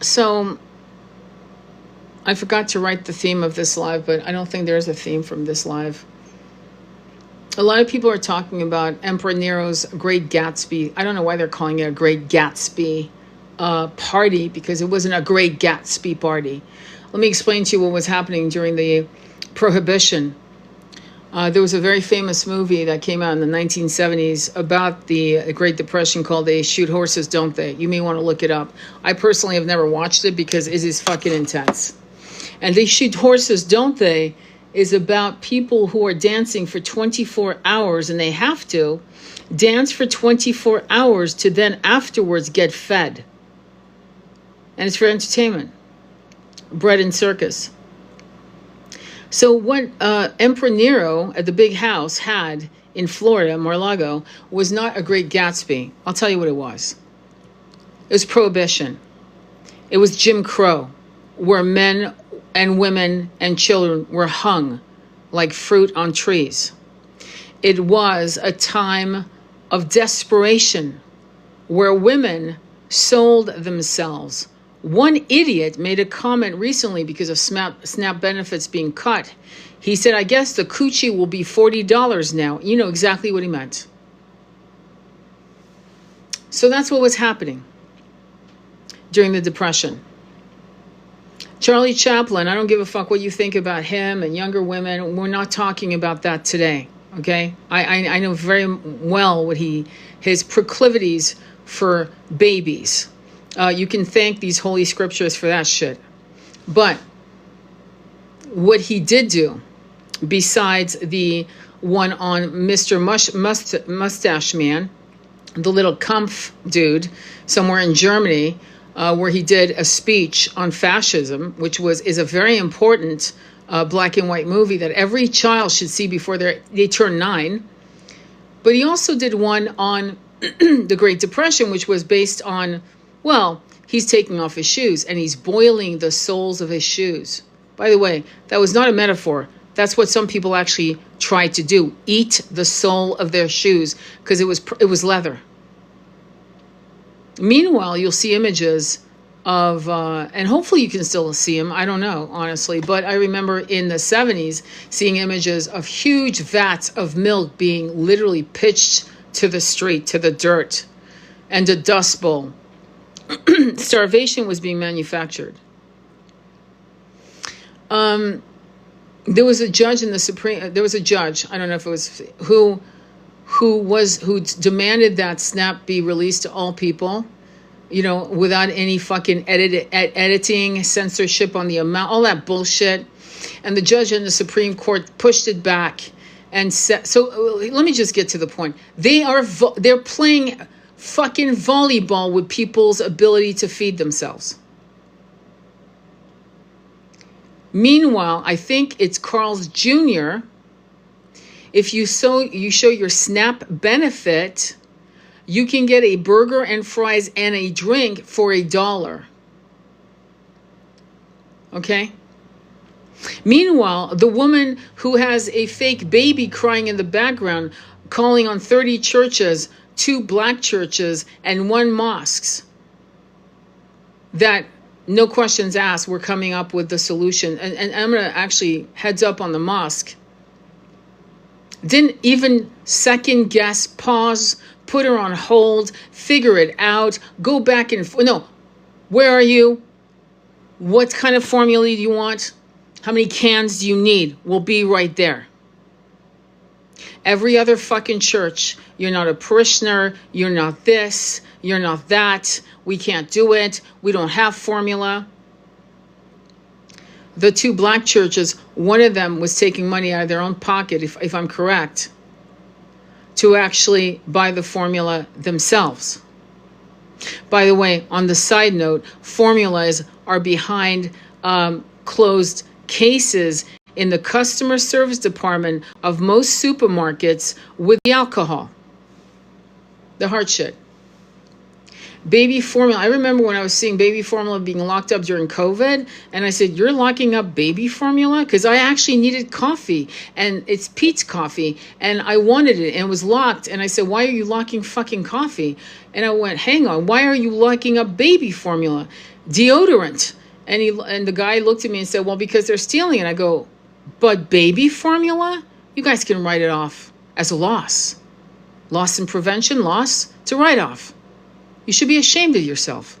So I forgot to write the theme of this live, but I don't think there's a theme from this live. A lot of people are talking about Emperor Nero's Great Gatsby. I don't know why they're calling it a Great Gatsby party, because it wasn't a Great Gatsby party. Let me explain to you what was happening during the Prohibition. There was a very famous movie that came out in the 1970s about the Great Depression called They Shoot Horses, Don't They? You may want to look it up. I personally have never watched it because it is fucking intense. And They Shoot Horses, Don't They? Is about people who are dancing for 24 hours, and they have to dance for 24 hours to then afterwards get fed. And it's for entertainment. Bread and circus. So what Emperor Nero at the big house had in Florida, Mar-a-Lago, was not a Great Gatsby. I'll tell you what it was. It was Prohibition. It was Jim Crow, where men and women and children were hung like fruit on trees. It was a time of desperation where women sold themselves. One idiot made a comment recently because of SNAP benefits being cut. He said, I guess the coochie will be $40 now. You know exactly what he meant. So that's what was happening during the Depression. Charlie Chaplin, I don't give a fuck what you think about him and younger women. We're not talking about that today, okay? I know very well what his proclivities for babies. You can thank these holy scriptures for that shit. But what he did do, besides the one on Mr. Mustache Man, the little Kampf dude somewhere in Germany, where he did a speech on fascism, which is a very important black and white movie that every child should see before they turn 9. But he also did one on the Great Depression, which was based on, well, he's taking off his shoes and he's boiling the soles of his shoes. By the way, that was not a metaphor. That's what some people actually tried to do. Eat the sole of their shoes because it was leather. Meanwhile, you'll see images of, and hopefully you can still see them. I don't know, honestly. But I remember in the 70s seeing images of huge vats of milk being literally pitched to the street, to the dirt, and a dust bowl. Starvation was being manufactured. There was a judge in the Supreme. There was a judge. I don't know if it was who demanded that SNAP be released to all people, without any fucking editing, censorship on the amount, all that bullshit. And the judge in the Supreme Court pushed it back and said, so let me just get to the point. They're playing fucking volleyball with people's ability to feed themselves. Meanwhile, I think it's Carl's Jr., if you show your SNAP benefit, you can get a burger and fries and a drink for $1. Okay? Meanwhile, the woman who has a fake baby crying in the background, calling on 30 churches, 2 black churches, and 1 mosque, that no questions asked, we're coming up with the solution. And I'm going to actually heads up on the mosque. Didn't even second guess, pause, put her on hold, figure it out, go back and no, where are you? What kind of formula do you want? How many cans do you need? We'll be right there. Every other fucking church, you're not a parishioner, you're not this, you're not that, we can't do it, we don't have formula. The 2 black churches, one of them was taking money out of their own pocket, if I'm correct, to actually buy the formula themselves. By the way, on the side note, formulas are behind closed cases in the customer service department of most supermarkets with the alcohol. The hard shit. Baby formula. I remember when I was seeing baby formula being locked up during COVID, and I said, you're locking up baby formula? Because I actually needed coffee, and it's Pete's coffee, and I wanted it, and it was locked. And I said, why are you locking fucking coffee? And I went, hang on, why are you locking up baby formula? deodorant. And the guy looked at me and said, well, because they're stealing it. I go, but baby formula? You guys can write it off as a loss. Loss in prevention, loss to write off. You should be ashamed of yourself.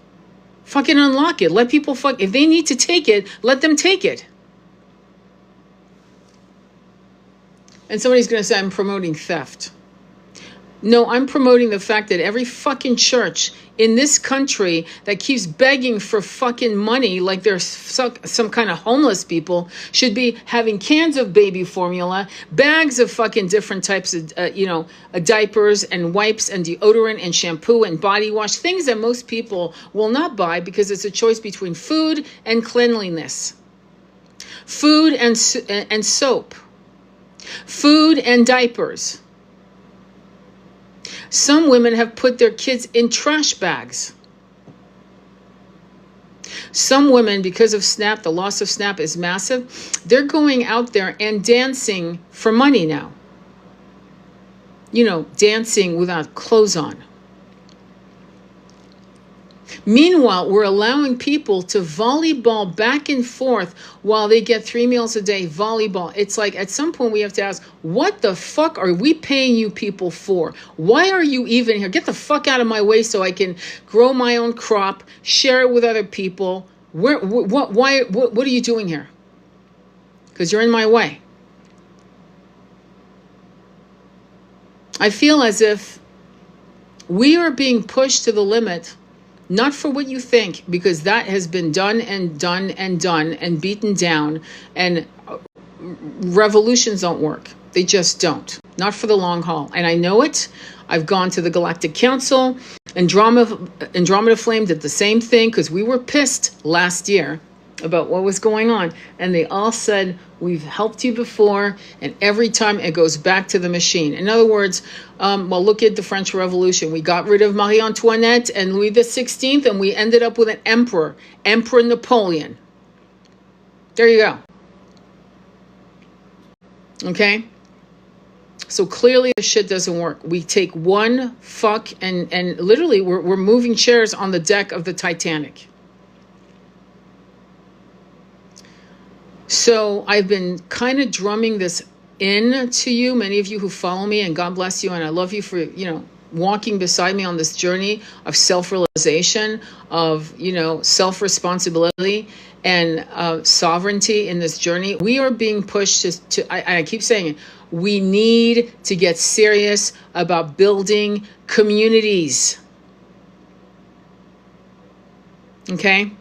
Fucking unlock it. Let people if they need to take it, let them take it. And somebody's going to say, I'm promoting theft. No, I'm promoting the fact that every fucking church in this country that keeps begging for fucking money like they're some kind of homeless people should be having cans of baby formula, bags of fucking different types of, diapers and wipes and deodorant and shampoo and body wash, things that most people will not buy because it's a choice between food and cleanliness, food and soap, food and diapers. Some women have put their kids in trash bags. Some women, because of SNAP, the loss of SNAP is massive. They're going out there and dancing for money now. Dancing without clothes on. Meanwhile, we're allowing people to volleyball back and forth while they get 3 meals a day. Volleyball. It's like at some point we have to ask, what the fuck are we paying you people for? Why are you even here? Get the fuck out of my way so I can grow my own crop, share it with other people. What are you doing here? Because you're in my way. I feel as if we are being pushed to the limit. Not for what you think, because that has been done and done and done and beaten down. And revolutions don't work. They just don't. Not for the long haul. And I know it. I've gone to the Galactic Council. Andromeda Flame did the same thing because we were pissed last year about what was going on. And they all said, we've helped you before. And every time it goes back to the machine. In other words, look at the French Revolution. We got rid of Marie Antoinette and Louis XVI, and we ended up with an emperor, Emperor Napoleon. There you go. Okay? So clearly the shit doesn't work. We take one fuck and literally we're moving chairs on the deck of the Titanic. So I've been kind of drumming this in to you, many of you who follow me, and God bless you, and I love you for, walking beside me on this journey of self-realization, of, self-responsibility and sovereignty in this journey. We are being pushed to I keep saying it, we need to get serious about building communities. Okay?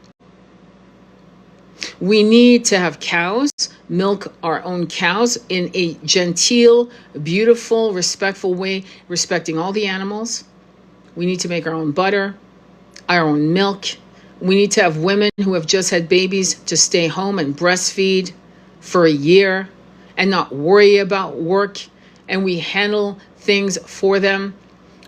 We need to have cows, milk our own cows in a genteel, beautiful, respectful way, respecting all the animals. We need to make our own butter, our own milk. We need to have women who have just had babies to stay home and breastfeed for a year and not worry about work. And we handle things for them.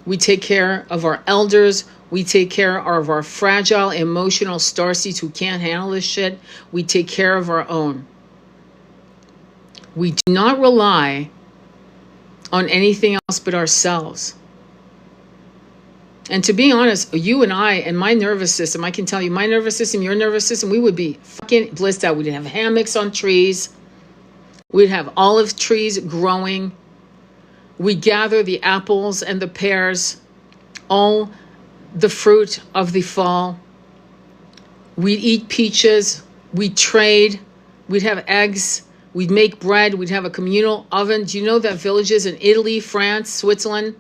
We take care of our elders. We take care of our fragile, emotional starseeds who can't handle this shit. We take care of our own. We do not rely on anything else but ourselves. And to be honest, you and I and my nervous system, I can tell you, my nervous system, your nervous system, we would be fucking blissed out. We'd have hammocks on trees. We'd have olive trees growing. We gather the apples and the pears, all the fruit of the fall. We'd eat peaches. We'd trade. We'd have eggs. We'd make bread. We'd have a communal oven. Do you know that villages in Italy, France, Switzerland,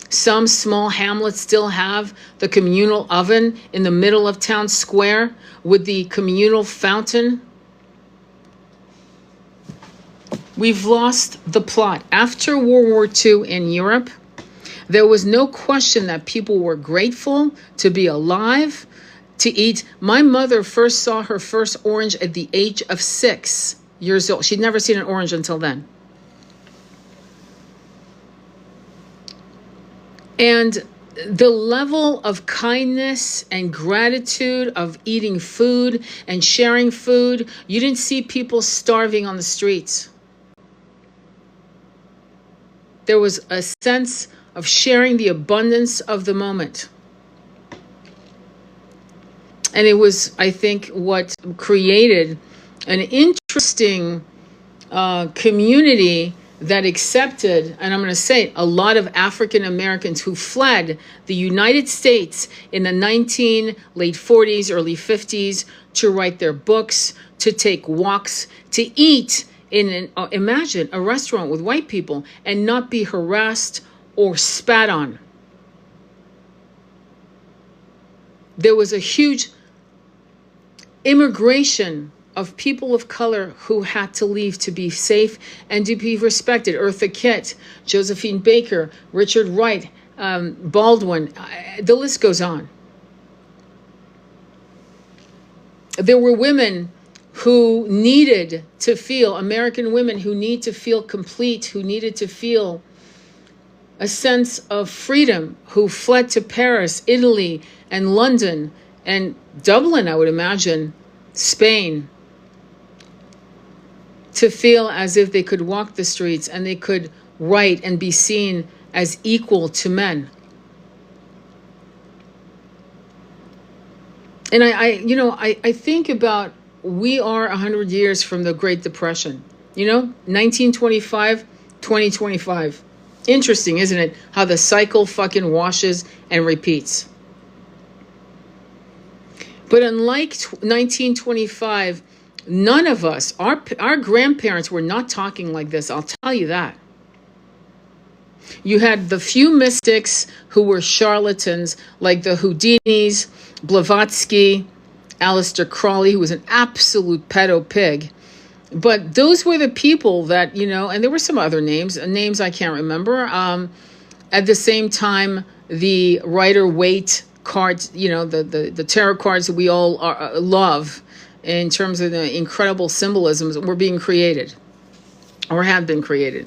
some small hamlets still have the communal oven in the middle of town square with the communal fountain? We've lost the plot. After World War II in Europe, there was no question that people were grateful to be alive, to eat. My mother first saw her first orange at the age of 6 years old. She'd never seen an orange until then. And the level of kindness and gratitude of eating food and sharing food, you didn't see people starving on the streets. There was a sense of sharing the abundance of the moment. And it was, I think, what created an interesting community that accepted, and I'm going to say, a lot of African Americans who fled the United States in the late 40s, early 50s to write their books, to take walks, to eat in imagine a restaurant with white people and not be harassed or spat on. There was a huge immigration of people of color who had to leave to be safe and to be respected. Eartha Kitt, Josephine Baker, Richard Wright, Baldwin, the list goes on. There were women who needed to feel, American women who need to feel complete, who needed to feel a sense of freedom, who fled to Paris, Italy, and London, and Dublin, I would imagine, Spain, to feel as if they could walk the streets and they could write and be seen as equal to men. And I think about, we are 100 years from the Great Depression. 1925, 2025. Interesting, isn't it? How the cycle fucking washes and repeats. But unlike 1925, none of us, our grandparents were not talking like this, I'll tell you that. You had the few mystics who were charlatans, like the Houdinis, Blavatsky, Aleister Crowley, who was an absolute pedo pig. But those were the people that, and there were some other names I can't remember. At the same time, the Rider-Waite cards, the tarot cards that we all love, in terms of the incredible symbolisms, were being created or have been created.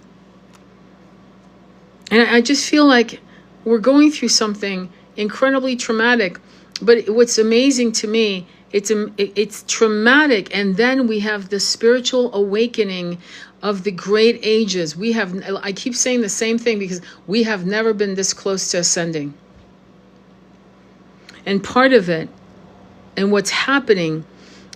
And I just feel like we're going through something incredibly traumatic. But what's amazing to me, it's traumatic, and then we have the spiritual awakening of the great ages. I keep saying the same thing because we have never been this close to ascending. And part of it, and what's happening,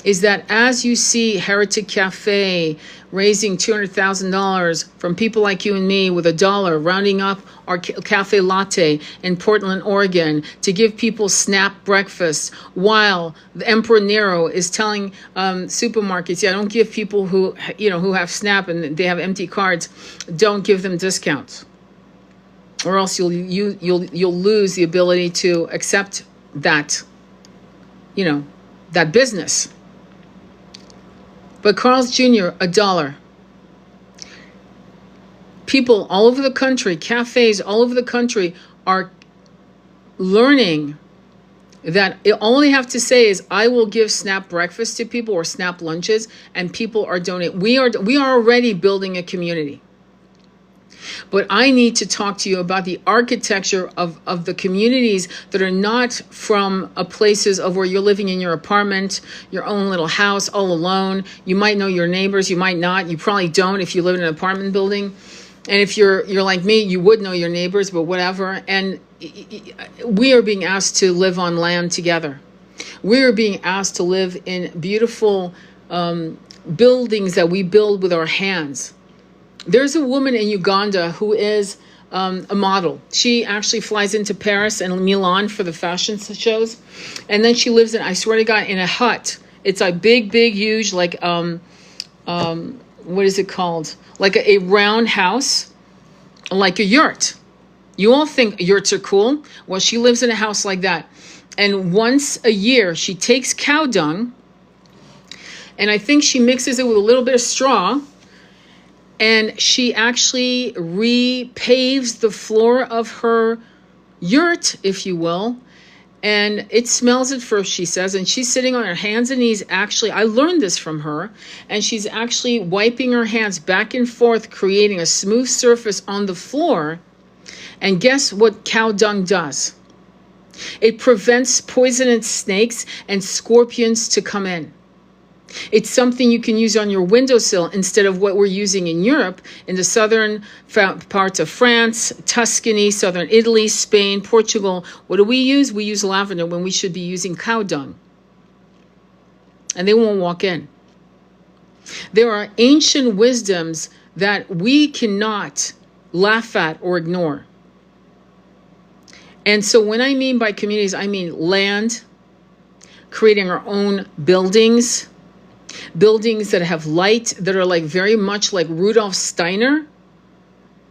is that as you see Heretic Cafe raising $200,000 from people like you and me with $1, rounding up our cafe latte in Portland, Oregon, to give people SNAP breakfast, while the Emperor Nero is telling supermarkets, don't give people who have SNAP and they have empty cards, don't give them discounts, or else you'll lose the ability to accept that, that business. But Carl's Jr., $1. People all over the country, cafes all over the country, are learning that all they have to say is, I will give SNAP breakfast to people, or SNAP lunches, and people are donating. We are already building a community. But I need to talk to you about the architecture of the communities that are not from places of where you're living in your apartment, your own little house, all alone. You might know your neighbors, you might not. You probably don't if you live in an apartment building. And if you're like me, you would know your neighbors, but whatever. And we are being asked to live on land together. We are being asked to live in beautiful buildings that we build with our hands. There's a woman in Uganda who is a model. She actually flies into Paris and Milan for the fashion shows. And then she lives I swear to God, in a hut. It's a big, huge, like, what is it called? Like a round house, like a yurt. You all think yurts are cool? Well, she lives in a house like that. And once a year, she takes cow dung, and I think she mixes it with a little bit of straw, and she actually repaves the floor of her yurt, if you will. And it smells at first, she says. And she's sitting on her hands and knees. Actually, I learned this from her. And she's actually wiping her hands back and forth, creating a smooth surface on the floor. And guess what cow dung does? It prevents poisonous snakes and scorpions to come in. It's something you can use on your windowsill instead of what we're using in Europe, in the southern parts of France, Tuscany, southern Italy, Spain, Portugal. What do we use? We use lavender when we should be using cow dung. and they won't walk in. There are ancient wisdoms that we cannot laugh at or ignore. And so when I mean by communities, I mean land, creating our own buildings that have light, that are like very much like Rudolf Steiner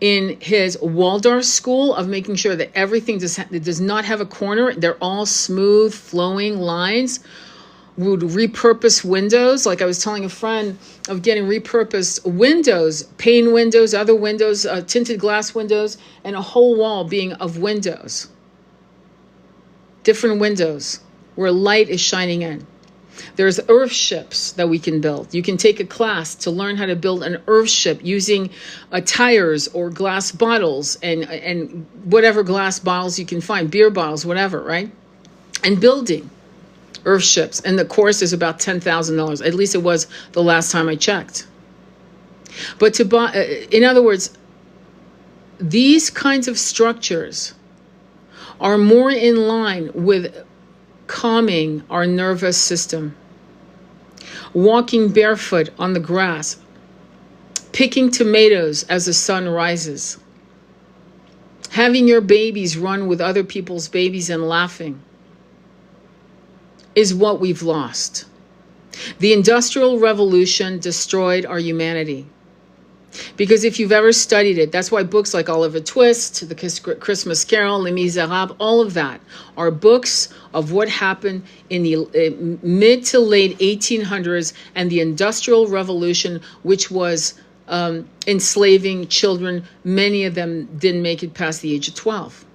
in his Waldorf school of making sure that everything does not have a corner. They're all smooth, flowing lines. We would repurpose windows. Like I was telling a friend of getting repurposed windows, pane windows, other windows, tinted glass windows, and a whole wall being of windows. Different windows where light is shining in. There's earth ships that we can build. You can take a class to learn how to build an earth ship using tires or glass bottles and whatever glass bottles you can find, beer bottles, whatever, right? And building earth ships. And the course is about $10,000. At least it was the last time I checked. But to buy, in other words, these kinds of structures are more in line with calming our nervous system, walking barefoot on the grass, picking tomatoes as the sun rises, having your babies run with other people's babies and laughing is what we've lost. The Industrial Revolution destroyed our humanity. Because if you've ever studied it, that's why books like Oliver Twist, The Christmas Carol, Les Miserables, all of that are books of what happened in the mid to late 1800s and the Industrial Revolution, which was enslaving children. Many of them didn't make it past the age of 12.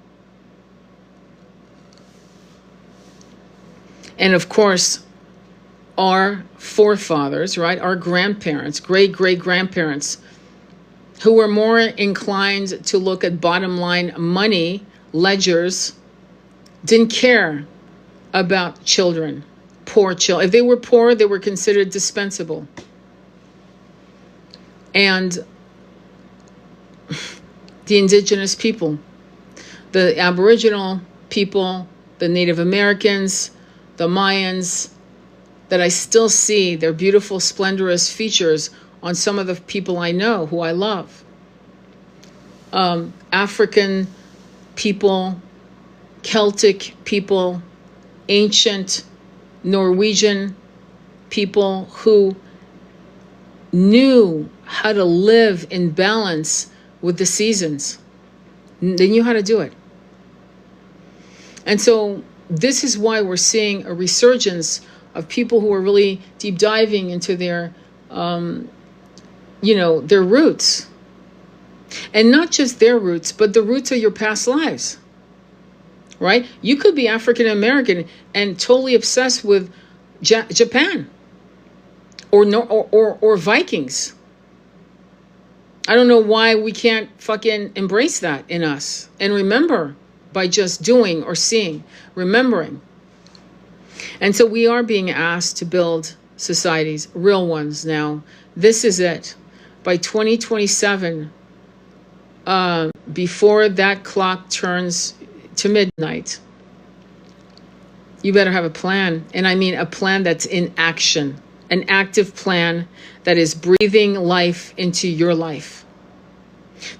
And of course, our forefathers, right, our grandparents, great-great-grandparents, who were more inclined to look at bottom line money, ledgers, didn't care about children, poor children. If they were poor, they were considered dispensable. And the indigenous people, the Aboriginal people, the Native Americans, the Mayans, that I still see their beautiful, splendorous features on some of the people I know who I love. African people, Celtic people, ancient Norwegian people who knew how to live in balance with the seasons. They knew how to do it. And so this is why we're seeing a resurgence of people who are really deep diving into their their roots. And not just their roots, but the roots of your past lives, right? You could be African American and totally obsessed with Japan or Vikings. I don't know why we can't fucking embrace that in us and remember by just doing or seeing, remembering. And so we are being asked to build societies, real ones now. This is it. By 2027, before that clock turns to midnight, you better have a plan. And I mean a plan that's in action, an active plan that is breathing life into your life.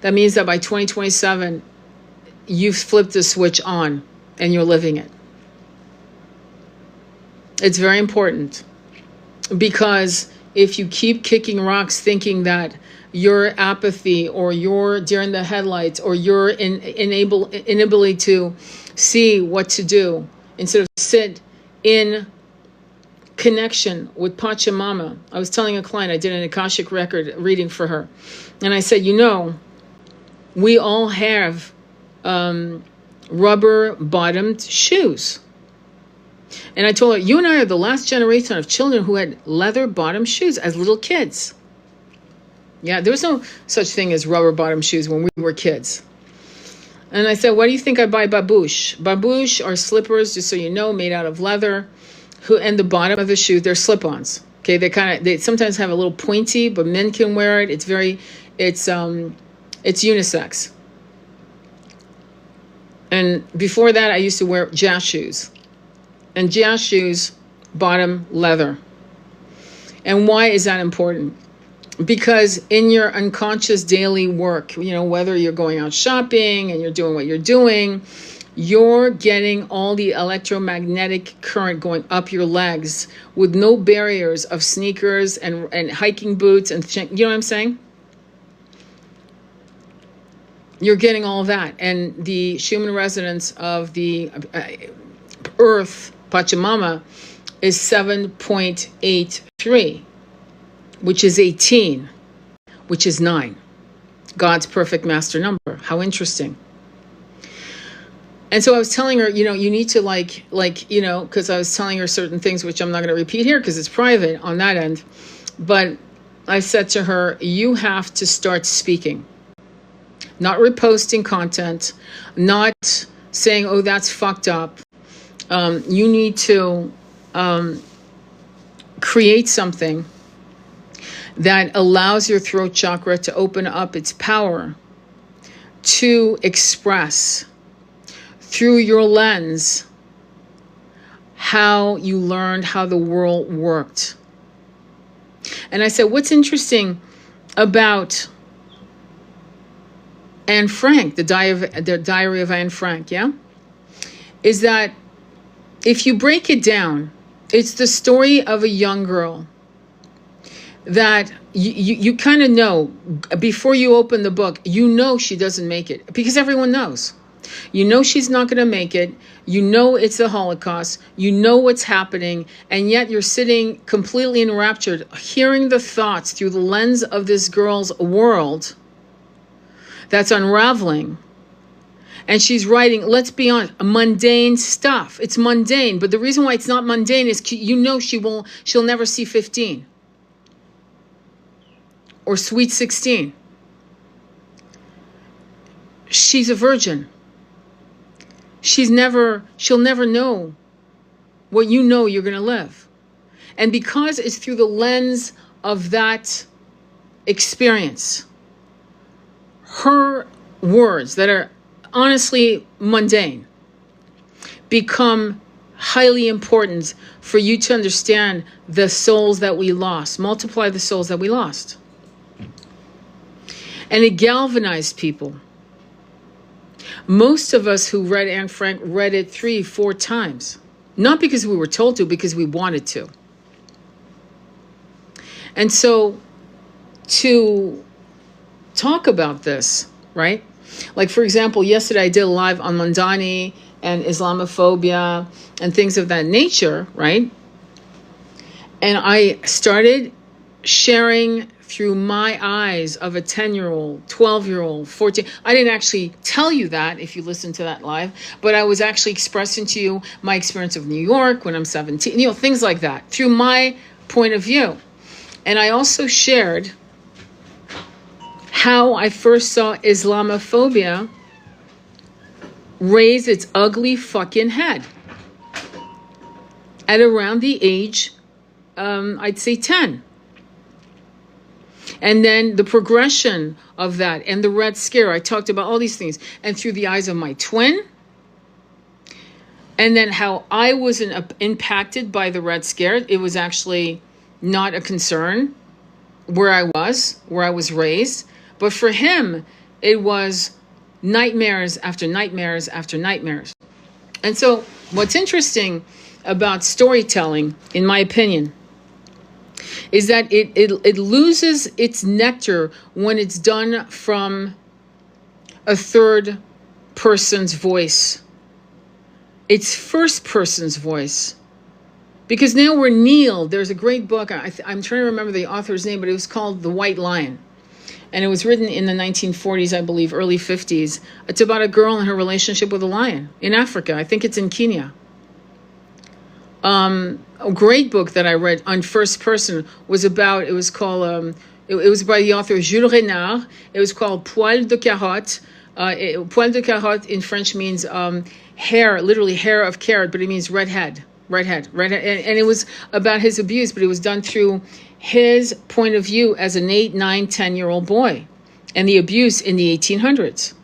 That means that by 2027, you've flipped the switch on and you're living it. It's very important, because if you keep kicking rocks thinking that your apathy or your deer in the headlights or your inability to see what to do, instead of sit in connection with Pachamama. I was telling a client, I did an Akashic record reading for her. And I said, we all have rubber-bottomed shoes. And I told her, you and I are the last generation of children who had leather-bottomed shoes as little kids. Yeah, there was no such thing as rubber-bottomed shoes when we were kids. And I said, why do you think I buy babouche? Babouche are slippers, just so you know, made out of leather. And the bottom of the shoe, they're slip-ons. Okay, they sometimes have a little pointy, but men can wear it. It's unisex. And before that, I used to wear jazz shoes. And jazz shoes, bottom leather. And why is that important? Because in your unconscious daily work, whether you're going out shopping and you're doing what you're doing, you're getting all the electromagnetic current going up your legs with no barriers of sneakers and hiking boots and you know what I'm saying? You're getting all that. And the Schumann resonance of the Earth, Pachamama, is 7.83, which is 18, which is 9. God's perfect master number. How interesting. And so I was telling her, you need to because I was telling her certain things, which I'm not going to repeat here because it's private on that end. But I said to her, you have to start speaking, not reposting content, not saying, oh, that's fucked up. You need to create something that allows your throat chakra to open up its power to express through your lens how you learned how the world worked. And I said, what's interesting about Anne Frank, the Diary of Anne Frank, is that if you break it down, it's the story of a young girl that you kind of know before you open the book, she doesn't make it because everyone knows. She's not going to make it. It's the Holocaust. What's happening. And yet you're sitting completely enraptured, hearing the thoughts through the lens of this girl's world that's unraveling. And she's writing, let's be honest, mundane stuff. It's mundane. But the reason why it's not mundane is, she'll never see 15 or Sweet 16. She's a virgin. She'll never know what you're going to live. And because it's through the lens of that experience, her words that are honestly mundane become highly important for you to understand the souls that we lost. Multiply the souls that we lost. And it galvanized people. Most of us who read Anne Frank read it 3-4 times. Not because we were told to, because we wanted to. And so to talk about this, right? Like, for example, yesterday I did a live on Mandani and Islamophobia and things of that nature, right? And I started sharing through my eyes of a 10-year-old, 12-year-old, 14. I didn't actually tell you that if you listened to that live, but I was actually expressing to you my experience of New York when I'm 17, things like that, through my point of view. And I also shared how I first saw Islamophobia raise its ugly fucking head at around the age, I'd say 10. And then the progression of that and the Red Scare. I talked about all these things. And through the eyes of my twin. And then how I wasn't impacted by the Red Scare. It was actually not a concern where I was raised. But for him, it was nightmares after nightmares after nightmares. And so what's interesting about storytelling, in my opinion, is that it loses its nectar when it's done from a third person's voice. It's first person's voice. Because now we're Neil. There's a great book. I'm trying to remember the author's name, but it was called The White Lion. And it was written in the 1940s, I believe, early 50s. It's about a girl and her relationship with a lion in Africa. I think it's in Kenya. A great book that I read on first person was by the author Jules Renard. It was called Poil de Carotte. Poil de Carotte in French means hair, literally hair of carrot, but it means redhead. And it was about his abuse, but it was done through his point of view as an 8, 9, 10-year-old boy and the abuse in the 1800s.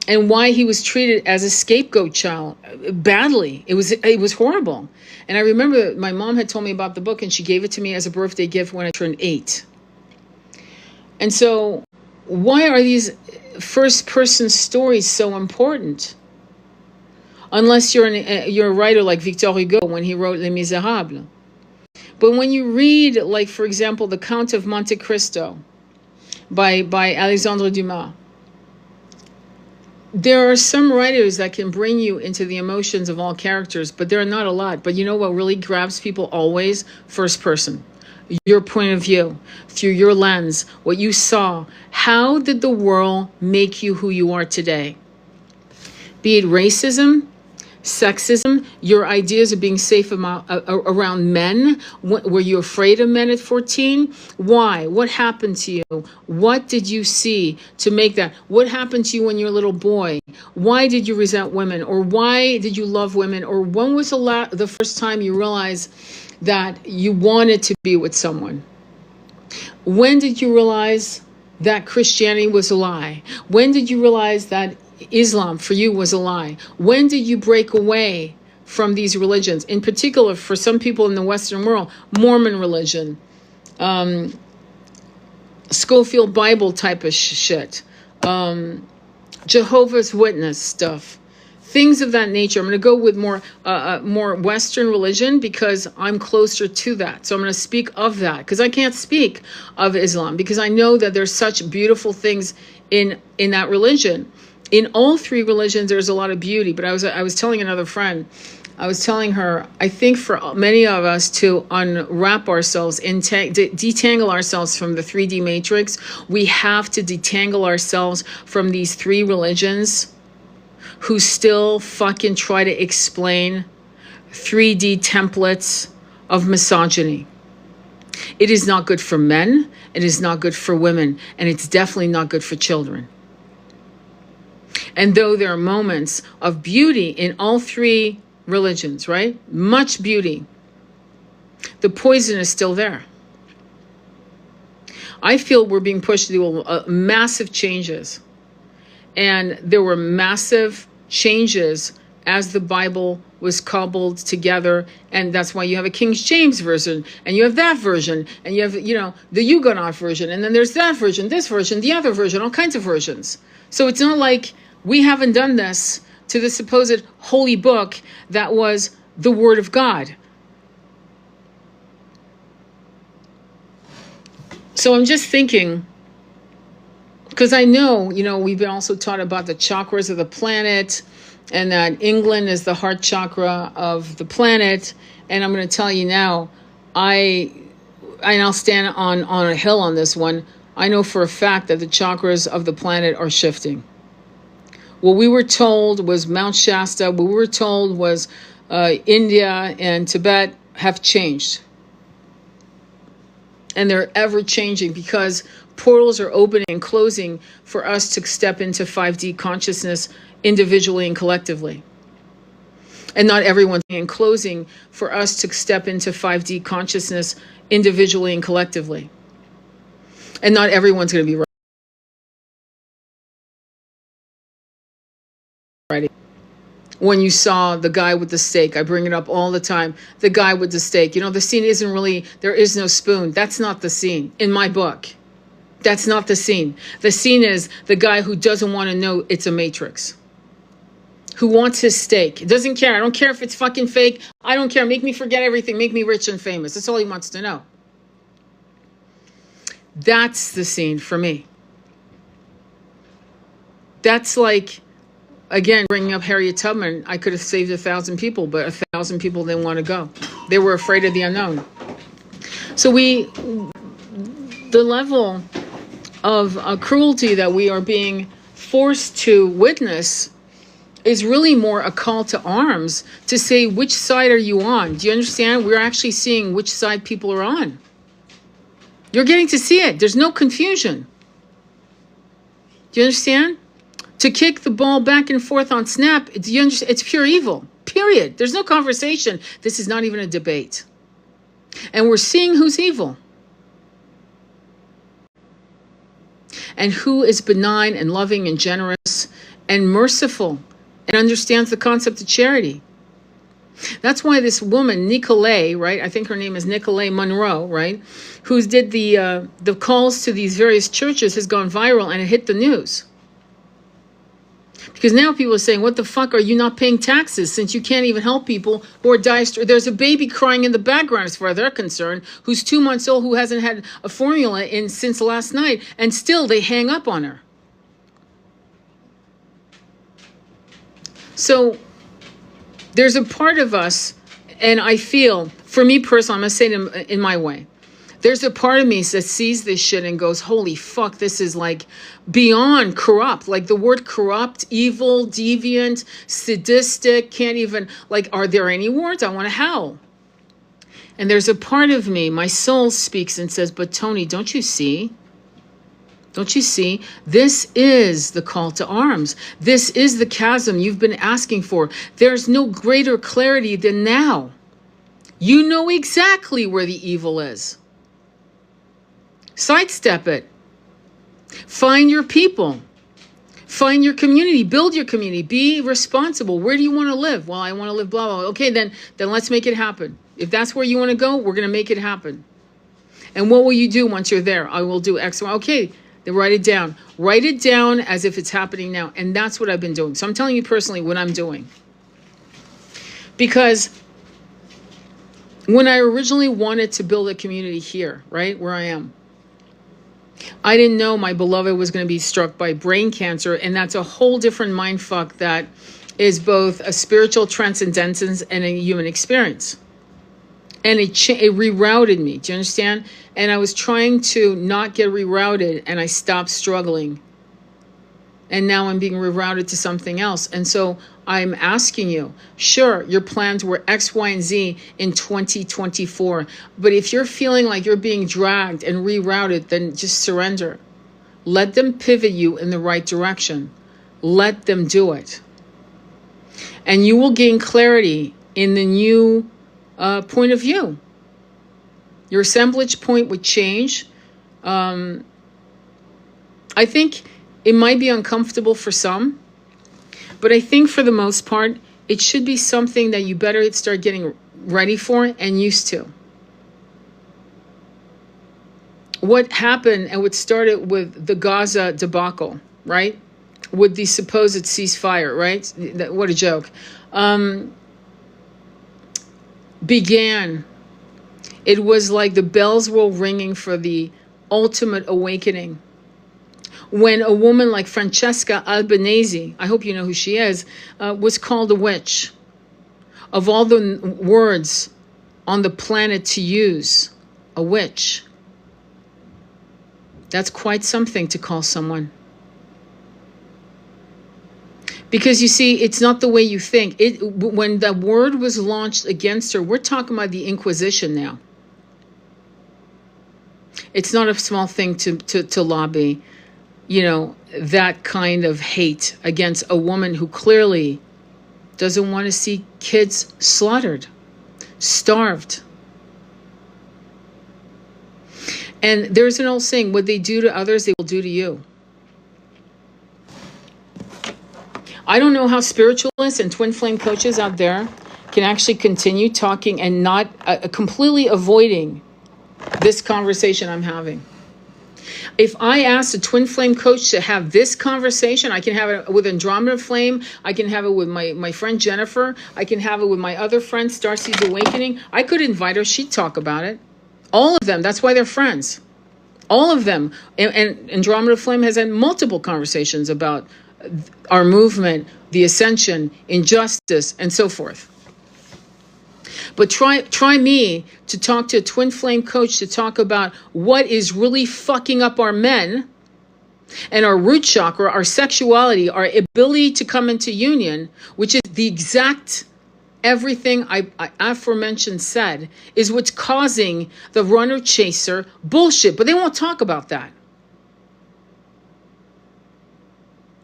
and why he was treated as a scapegoat child badly. It was horrible. And I remember my mom had told me about the book, and she gave it to me as a birthday gift when I turned 8. And so why are these first person stories so important? Unless you're a writer like Victor Hugo when he wrote Les Miserables. But when you read, like, for example, The Count of Monte Cristo by Alexandre Dumas, there are some writers that can bring you into the emotions of all characters, but there are not a lot. But you know what really grabs people always? First person. Your point of view, through your lens, what you saw. How did the world make you who you are today? Be it racism, sexism, your ideas of being safe around men. Were you afraid of men at 14? Why? What happened to you? What did you see to make that? What happened to you when you were a little boy? Why did you resent women? Or why did you love women? Or when was the first time you realized that you wanted to be with someone? When did you realize that Christianity was a lie? When did you realize that Islam for you was a lie? When did you break away from these religions? In particular, for some people in the Western world, Mormon religion, Schofield Bible type of shit, Jehovah's Witness stuff, things of that nature. I'm going to go with more Western religion because I'm closer to that. So I'm going to speak of that because I can't speak of Islam because I know that there's such beautiful things in that religion. In all three religions, there's a lot of beauty. But I was telling another friend, I was telling her, I think for many of us to unwrap ourselves, detangle ourselves from the 3D matrix, we have to detangle ourselves from these three religions who still fucking try to explain 3D templates of misogyny. It is not good for men, it is not good for women, and it's definitely not good for children. And though there are moments of beauty in all three religions, right? Much beauty. The poison is still there. I feel we're being pushed to do massive changes. And there were massive changes as the Bible was cobbled together. And that's why you have a King James version, and you have that version, and you have, the Huguenot version, and then there's that version, this version, the other version, all kinds of versions. So it's not like we haven't done this to the supposed holy book that was the Word of God. So I'm just thinking, because I know, we've been also taught about the chakras of the planet and that England is the heart chakra of the planet. And I'm going to tell you now, I'll stand on a hill on this one. I know for a fact that the chakras of the planet are shifting. What we were told was Mount Shasta, what we were told was India and Tibet have changed. And they're ever changing because portals are opening and closing for us to step into 5D consciousness individually and collectively. And not everyone's closing for us to step into 5D consciousness individually and collectively. And not everyone's going to be ready. When you saw the guy with the steak, I bring it up all the time, the guy with the steak, the scene isn't really, there is no spoon. That's not the scene in my book. That's not the scene. The scene is the guy who doesn't want to know it's a matrix. Who wants his steak. Doesn't care. I don't care if it's fucking fake. I don't care. Make me forget everything. Make me rich and famous. That's all he wants to know. That's the scene for me. That's like, again, bringing up Harriet Tubman, I could have saved 1,000 people, but 1,000 people didn't want to go. They were afraid of the unknown. So the level of cruelty that we are being forced to witness is really more a call to arms to say, which side are you on? Do you understand? We're actually seeing which side people are on. You're getting to see it. There's no confusion. Do you understand? To kick the ball back and forth on Snap, it's pure evil, period. There's no conversation. This is not even a debate. And we're seeing who's evil. And who is benign and loving and generous and merciful and understands the concept of charity. That's why this woman, Nicolay, right? I think her name is Nicolay Monroe, right? Who did the calls to these various churches has gone viral and it hit the news. Because now people are saying, what the fuck are you not paying taxes since you can't even help people who are there's a baby crying in the background as far as they're concerned, who's 2 months old, who hasn't had a formula since last night, and still they hang up on her. So there's a part of us, and I feel, for me personally, I'm going to say it in my way. There's a part of me that sees this shit and goes, holy fuck, this is like beyond corrupt. Like the word corrupt, evil, deviant, sadistic, can't even, like, are there any words? I want to howl. And there's a part of me, my soul speaks and says, but Tony, don't you see? Don't you see? This is the call to arms. This is the chasm you've been asking for. There's no greater clarity than now. You know exactly where the evil is. Sidestep it. Find your people. Find your community. Build your community. Be responsible. Where do you want to live? Well, I want to live blah, blah, blah. Okay, then let's make it happen. If that's where you want to go, we're going to make it happen. And what will you do once you're there? I will do X, Y. Okay, then write it down. Write it down as if it's happening now. And that's what I've been doing. So I'm telling you personally what I'm doing. Because when I originally wanted to build a community here, right, where I am, I didn't know my beloved was going to be struck by brain cancer, and that's a whole different mindfuck that is both a spiritual transcendence and a human experience. And it rerouted me, do you understand? And I was trying to not get rerouted, and I stopped struggling. And now I'm being rerouted to something else. And so I'm asking you, sure, your plans were X, Y, and Z in 2024. But if you're feeling like you're being dragged and rerouted, then just surrender. Let them pivot you in the right direction. Let them do it. And you will gain clarity in the new point of view. Your assemblage point would change. I think it might be uncomfortable for some, but I think for the most part, it should be something that you better start getting ready for and used to. What happened and what started with the Gaza debacle, right? With the supposed ceasefire, right? What a joke. Began. It was like the bells were ringing for the ultimate awakening. When a woman like Francesca Albanese, I hope you know who she is, was called a witch. Of all the words on the planet to use, a witch. That's quite something to call someone. Because you see, it's not the way you think. When the word was launched against her, we're talking about the Inquisition now. It's not a small thing to lobby, that kind of hate against a woman who clearly doesn't want to see kids slaughtered, starved. And there's an old saying, what they do to others, they will do to you. I don't know how spiritualists and twin flame coaches out there can actually continue talking and not completely avoiding this conversation I'm having. If I ask a twin flame coach to have this conversation, I can have it with Andromeda Flame. I can have it with my friend Jennifer. I can have it with my other friend, Starseeds Awakening. I could invite her. She'd talk about it. All of them. That's why they're friends. All of them. And Andromeda Flame has had multiple conversations about our movement, the ascension, injustice, and so forth. But try me to talk to a twin flame coach to talk about what is really fucking up our men and our root chakra, our sexuality, our ability to come into union, which is the exact everything I aforementioned said, is what's causing the runner chaser bullshit. But they won't talk about that.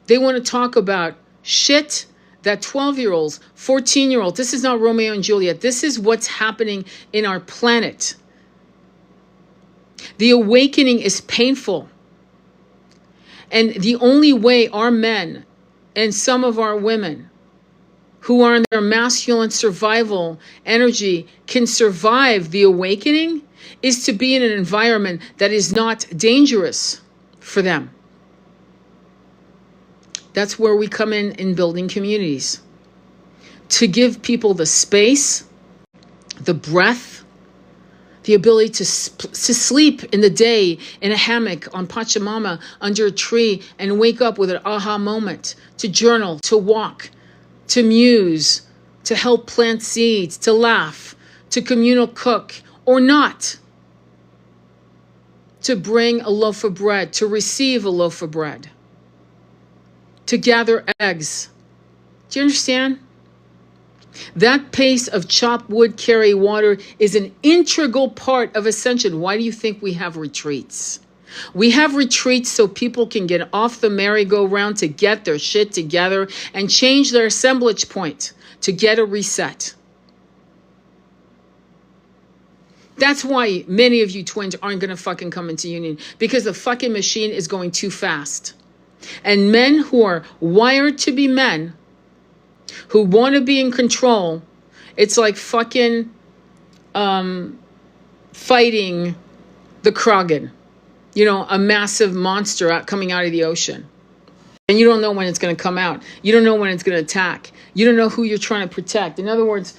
They want to talk about shit that 12-year-olds, 14-year-olds, this is not Romeo and Juliet. This is what's happening in our planet. The awakening is painful. And the only way our men and some of our women who are in their masculine survival energy can survive the awakening is to be in an environment that is not dangerous for them. That's where we come in building communities. To give people the space, the breath, the ability to sleep in the day in a hammock on Pachamama under a tree and wake up with an aha moment, to journal, to walk, to muse, to help plant seeds, to laugh, to communal cook or not, to bring a loaf of bread, to receive a loaf of bread, to gather eggs. Do you understand? That pace of chop wood, carry water is an integral part of ascension. Why do you think we have retreats? We have retreats so people can get off the merry-go-round to get their shit together and change their assemblage point to get a reset. That's why many of you twins aren't going to fucking come into union, because the fucking machine is going too fast. And men who are wired to be men, who want to be in control, it's like fucking fighting the Kraken. You know, a massive monster coming out of the ocean. And you don't know when it's going to come out. You don't know when it's going to attack. You don't know who you're trying to protect. In other words,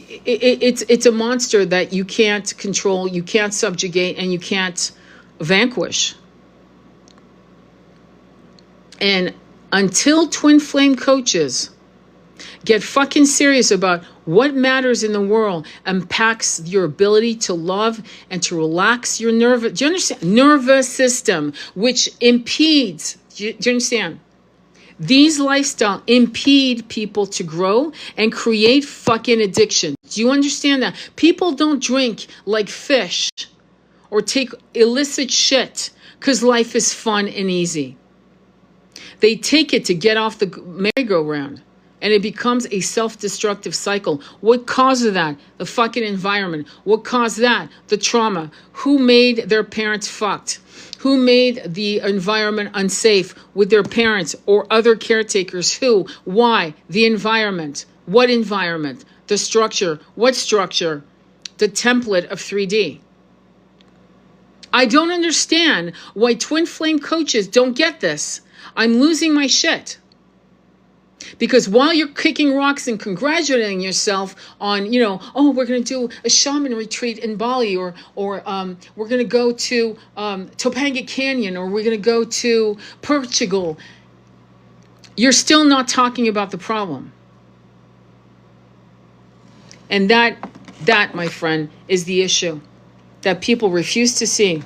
it's a monster that you can't control, you can't subjugate, and you can't vanquish. And until twin flame coaches get fucking serious about what matters in the world, impacts your ability to love and to relax your nervous, do you understand? Nervous system, which impedes, do you understand? These lifestyles impede people to grow and create fucking addiction. Do you understand that? People don't drink like fish or take illicit shit because life is fun and easy. They take it to get off the merry-go-round. And it becomes a self-destructive cycle. What causes that? The fucking environment. What caused that? The trauma. Who made their parents fucked? Who made the environment unsafe with their parents or other caretakers? Who? Why? The environment. What environment? The structure. What structure? The template of 3D. I don't understand why twin flame coaches don't get this. I'm losing my shit. Because while you're kicking rocks and congratulating yourself on, you know, oh, we're going to do a shaman retreat in Bali, or we're going to go to Topanga Canyon, or we're going to go to Portugal, you're still not talking about the problem. And that, my friend, is the issue that people refuse to see.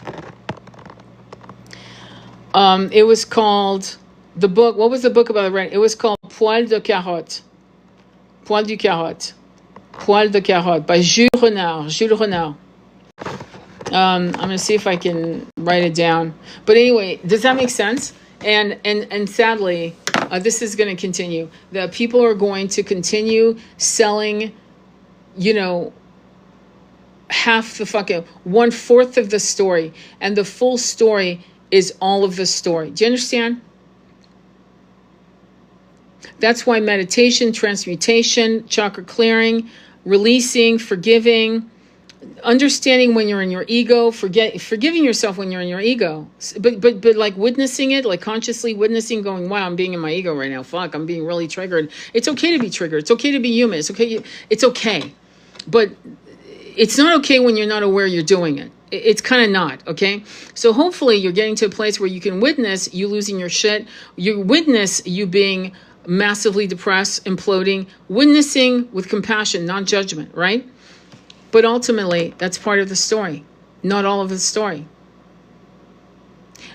It was called... The book, what was the book about? It was called Poil de Carotte. Poil du Carotte. Poil de Carotte by Jules Renard. Jules Renard. I'm going to see if I can write it down. But anyway, does that make sense? And sadly, this is going to continue. The people are going to continue selling, you know, half the fucking 1/4 of the story. And the full story is all of the story. Do you understand? That's why meditation, transmutation, chakra clearing, releasing, forgiving, understanding when you're in your ego, forgiving yourself when you're in your ego, but like witnessing it, like consciously witnessing, going, wow, I'm being in my ego right now. Fuck, I'm being really triggered. It's okay to be triggered. It's okay to be human. It's okay. It's okay. But it's not okay when you're not aware you're doing it. It's kind of not, okay? So hopefully you're getting to a place where you can witness you losing your shit. You witness you being massively depressed, imploding, witnessing with compassion, not judgment, right? But ultimately, that's part of the story, not all of the story.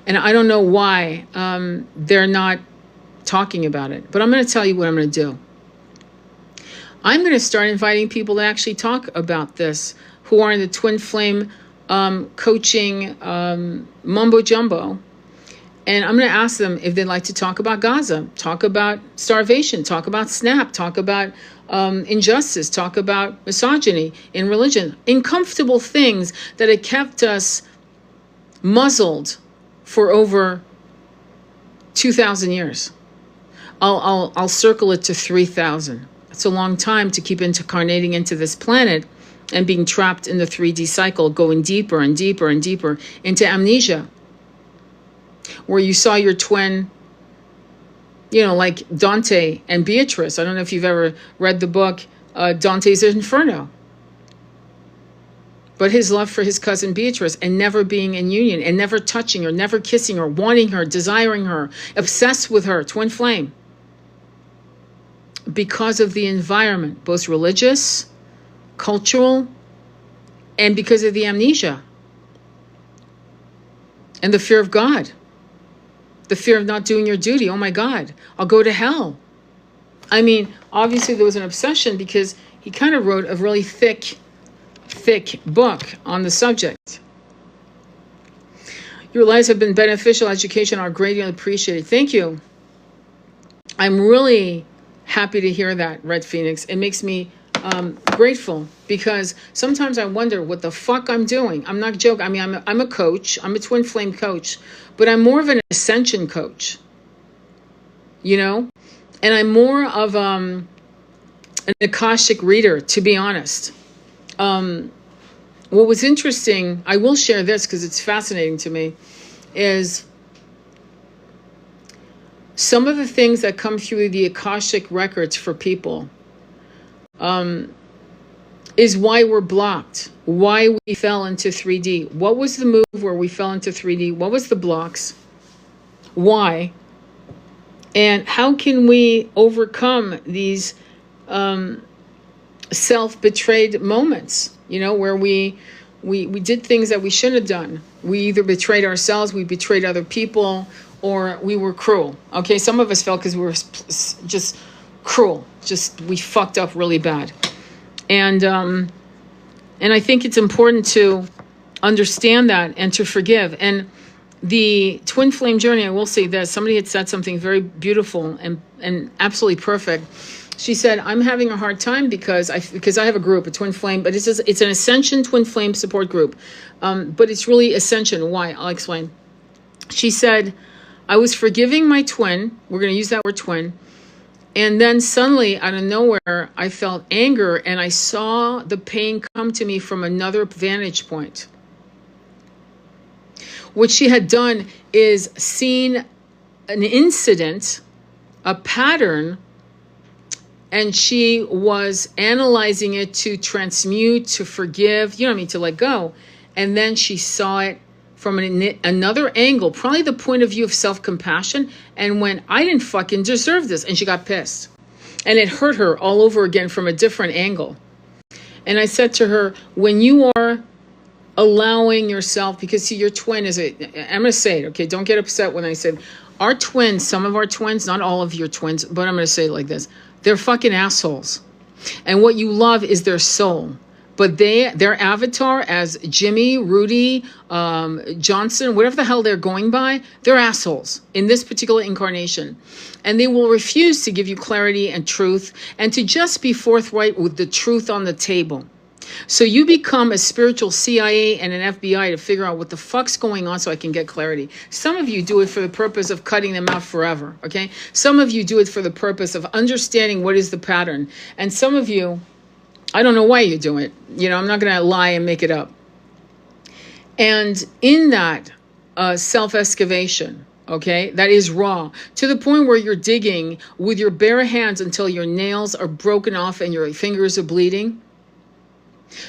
And I don't know why they're not talking about it, but I'm going to tell you what I'm going to do. I'm going to start inviting people to actually talk about this, who are in the twin flame coaching mumbo jumbo. And I'm going to ask them if they'd like to talk about Gaza, talk about starvation, talk about SNAP, talk about injustice, talk about misogyny in religion, uncomfortable things that have kept us muzzled for over 2,000 years. I'll circle it to 3,000. It's a long time to keep incarnating into this planet and being trapped in the 3D cycle, going deeper and deeper and deeper into amnesia, where you saw your twin, like Dante and Beatrice. I don't know if you've ever read the book Dante's Inferno. But his love for his cousin Beatrice, and never being in union, and never touching her, never kissing her, wanting her, desiring her, obsessed with her, twin flame. Because of the environment, both religious, cultural, and because of the amnesia. And the fear of God. The fear of not doing your duty. Oh my God, I'll go to hell. I mean, obviously there was an obsession because he kind of wrote a really thick book on the subject. Your lives have been beneficial. Education are greatly appreciated. Thank you. I'm really happy to hear that, Red Phoenix. It makes me grateful, because sometimes I wonder what the fuck I'm doing. I'm not joking. I mean, I'm a coach. I'm a twin flame coach, but I'm more of an ascension coach, and I'm more of an Akashic reader, to be honest. What was interesting, I will share this because it's fascinating to me, is some of the things that come through the Akashic records for people is why we're blocked, why we fell into 3D. What was the move where we fell into 3D? What was the blocks? Why? And how can we overcome these self-betrayed moments, where we did things that we shouldn't have done. We either betrayed ourselves, we betrayed other people, or we were cruel. Okay, some of us felt because we were just cruel. We fucked up really bad. And I think it's important to understand that and to forgive. And the twin flame journey, I will say this, somebody had said something very beautiful and absolutely perfect. She said, I'm having a hard time because I have a group, a twin flame, but it's an ascension twin flame support group. But it's really ascension. Why? I'll explain. She said, I was forgiving my twin. We're going to use that word twin. And then suddenly, out of nowhere, I felt anger and I saw the pain come to me from another vantage point. What she had done is seen an incident, a pattern, and she was analyzing it to transmute, to forgive, to let go. And then she saw it from another angle, probably the point of view of self-compassion, and went, I didn't fucking deserve this. And she got pissed. And it hurt her all over again from a different angle. And I said to her, when you are allowing yourself, because see, your twin I'm going to say it, okay? Don't get upset when I said, our twins, some of our twins, not all of your twins, but I'm going to say it like this. They're fucking assholes. And what you love is their soul. But their avatar as Jimmy, Rudy, Johnson, whatever the hell they're going by, they're assholes in this particular incarnation. And they will refuse to give you clarity and truth and to just be forthright with the truth on the table. So you become a spiritual CIA and an FBI to figure out what the fuck's going on so I can get clarity. Some of you do it for the purpose of cutting them out forever, okay? Some of you do it for the purpose of understanding what is the pattern. And some of you, I don't know why you do it. I'm not going to lie and make it up. And in that self-excavation, okay, that is raw, to the point where you're digging with your bare hands until your nails are broken off and your fingers are bleeding.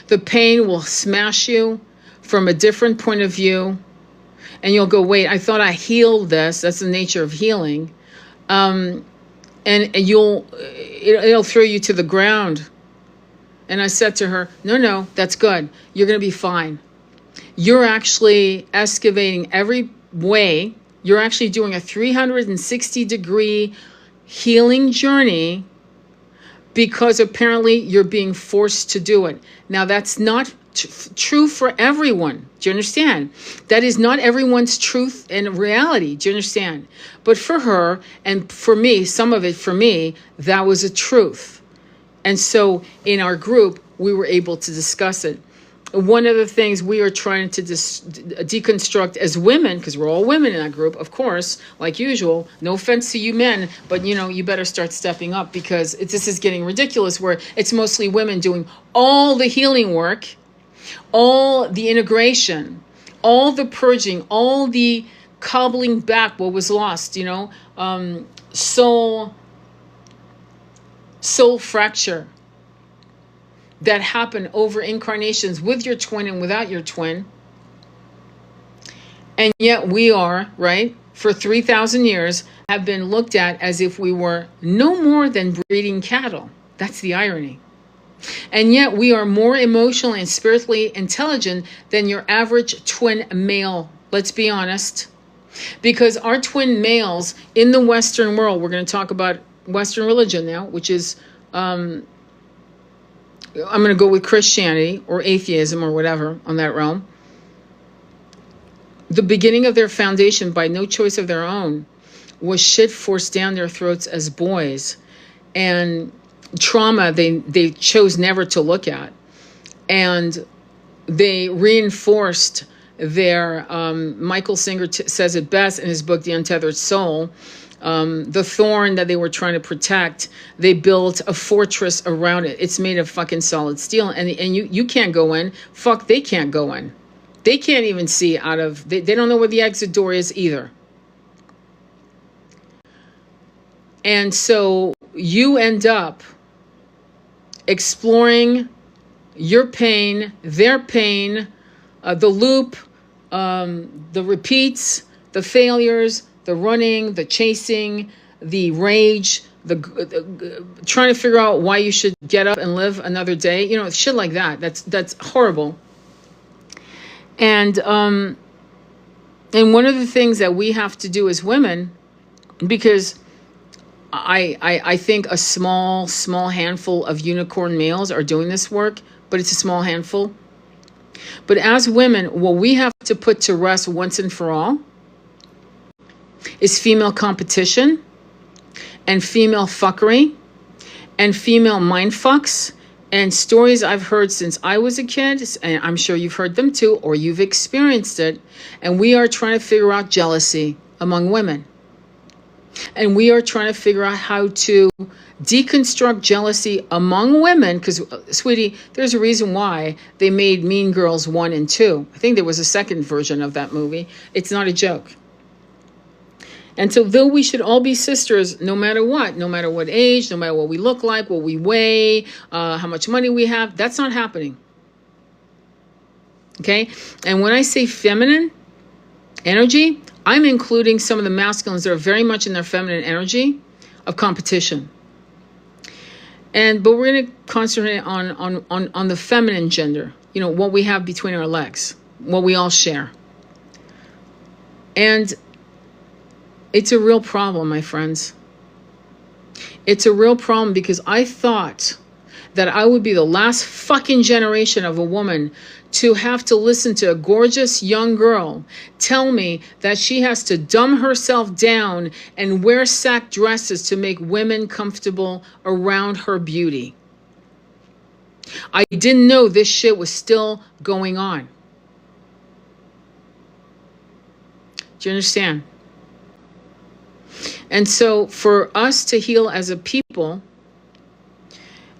The pain will smash you from a different point of view. And you'll go, wait, I thought I healed this. That's the nature of healing. And it'll throw you to the ground. And I said to her, no, that's good. You're going to be fine. You're actually excavating every way. You're actually doing a 360-degree healing journey because apparently you're being forced to do it. Now, that's not true for everyone. Do you understand? That is not everyone's truth and reality. Do you understand? But for her and for me, some of it for me, that was a truth. And so in our group, we were able to discuss it. one of the things we are trying to deconstruct as women, because we're all women in that group, of course, like usual, no offense to you men, but you better start stepping up, because this is getting ridiculous, where it's mostly women doing all the healing work, all the integration, all the purging, all the cobbling back what was lost, soul fracture that happen over incarnations with your twin and without your twin. And yet we are, right, for 3,000 years, have been looked at as if we were no more than breeding cattle. That's the irony. And yet we are more emotionally and spiritually intelligent than your average twin male. Let's be honest. Because our twin males in the Western world, we're going to talk about Western religion now, which is, I'm going to go with Christianity or atheism or whatever on that realm. The beginning of their foundation, by no choice of their own, was shit forced down their throats as boys, and trauma they chose never to look at, and they reinforced their Michael Singer says it best in his book The Untethered Soul. The thorn that they were trying to protect, they built a fortress around it. It's made of fucking solid steel, and you can't go in. Fuck, they can't go in. They can't even see out of, they don't know where the exit door is either. And so you end up exploring your pain, their pain, the loop, the repeats, the failures, the running, the chasing, the rage, the trying to figure out why you should get up and live another day. Shit like that. That's horrible. And one of the things that we have to do as women, because I think a small handful of unicorn males are doing this work, but it's a small handful. But as women, what we have to put to rest once and for all is female competition and female fuckery and female mind fucks and stories I've heard since I was a kid, and I'm sure you've heard them too, or you've experienced it. And we are trying to figure out jealousy among women. And we are trying to figure out how to deconstruct jealousy among women, because, sweetie, there's a reason why they made Mean Girls 1 and 2. I think there was a second version of that movie. It's not a joke. And so though we should all be sisters, no matter what age, no matter what we look like, what we weigh, how much money we have, that's not happening. Okay? And when I say feminine energy, I'm including some of the masculines that are very much in their feminine energy of competition. But we're going to concentrate on the feminine gender, what we have between our legs, what we all share. And it's a real problem, my friends. It's a real problem, because I thought that I would be the last fucking generation of a woman to have to listen to a gorgeous young girl tell me that she has to dumb herself down and wear sack dresses to make women comfortable around her beauty. I didn't know this shit was still going on. Do you understand? And so for us to heal as a people,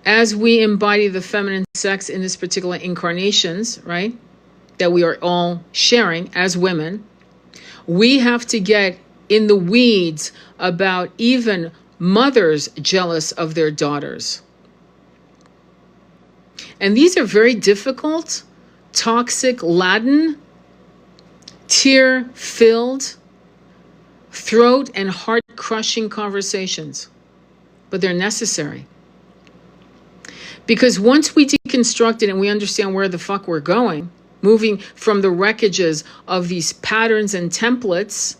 as we embody the feminine sex in this particular incarnations, right, that we are all sharing as women, we have to get in the weeds about even mothers jealous of their daughters. And these are very difficult, toxic, laden, tear-filled, throat and heart-crushing conversations. But they're necessary. Because once we deconstruct it and we understand where the fuck we're going, moving from the wreckages of these patterns and templates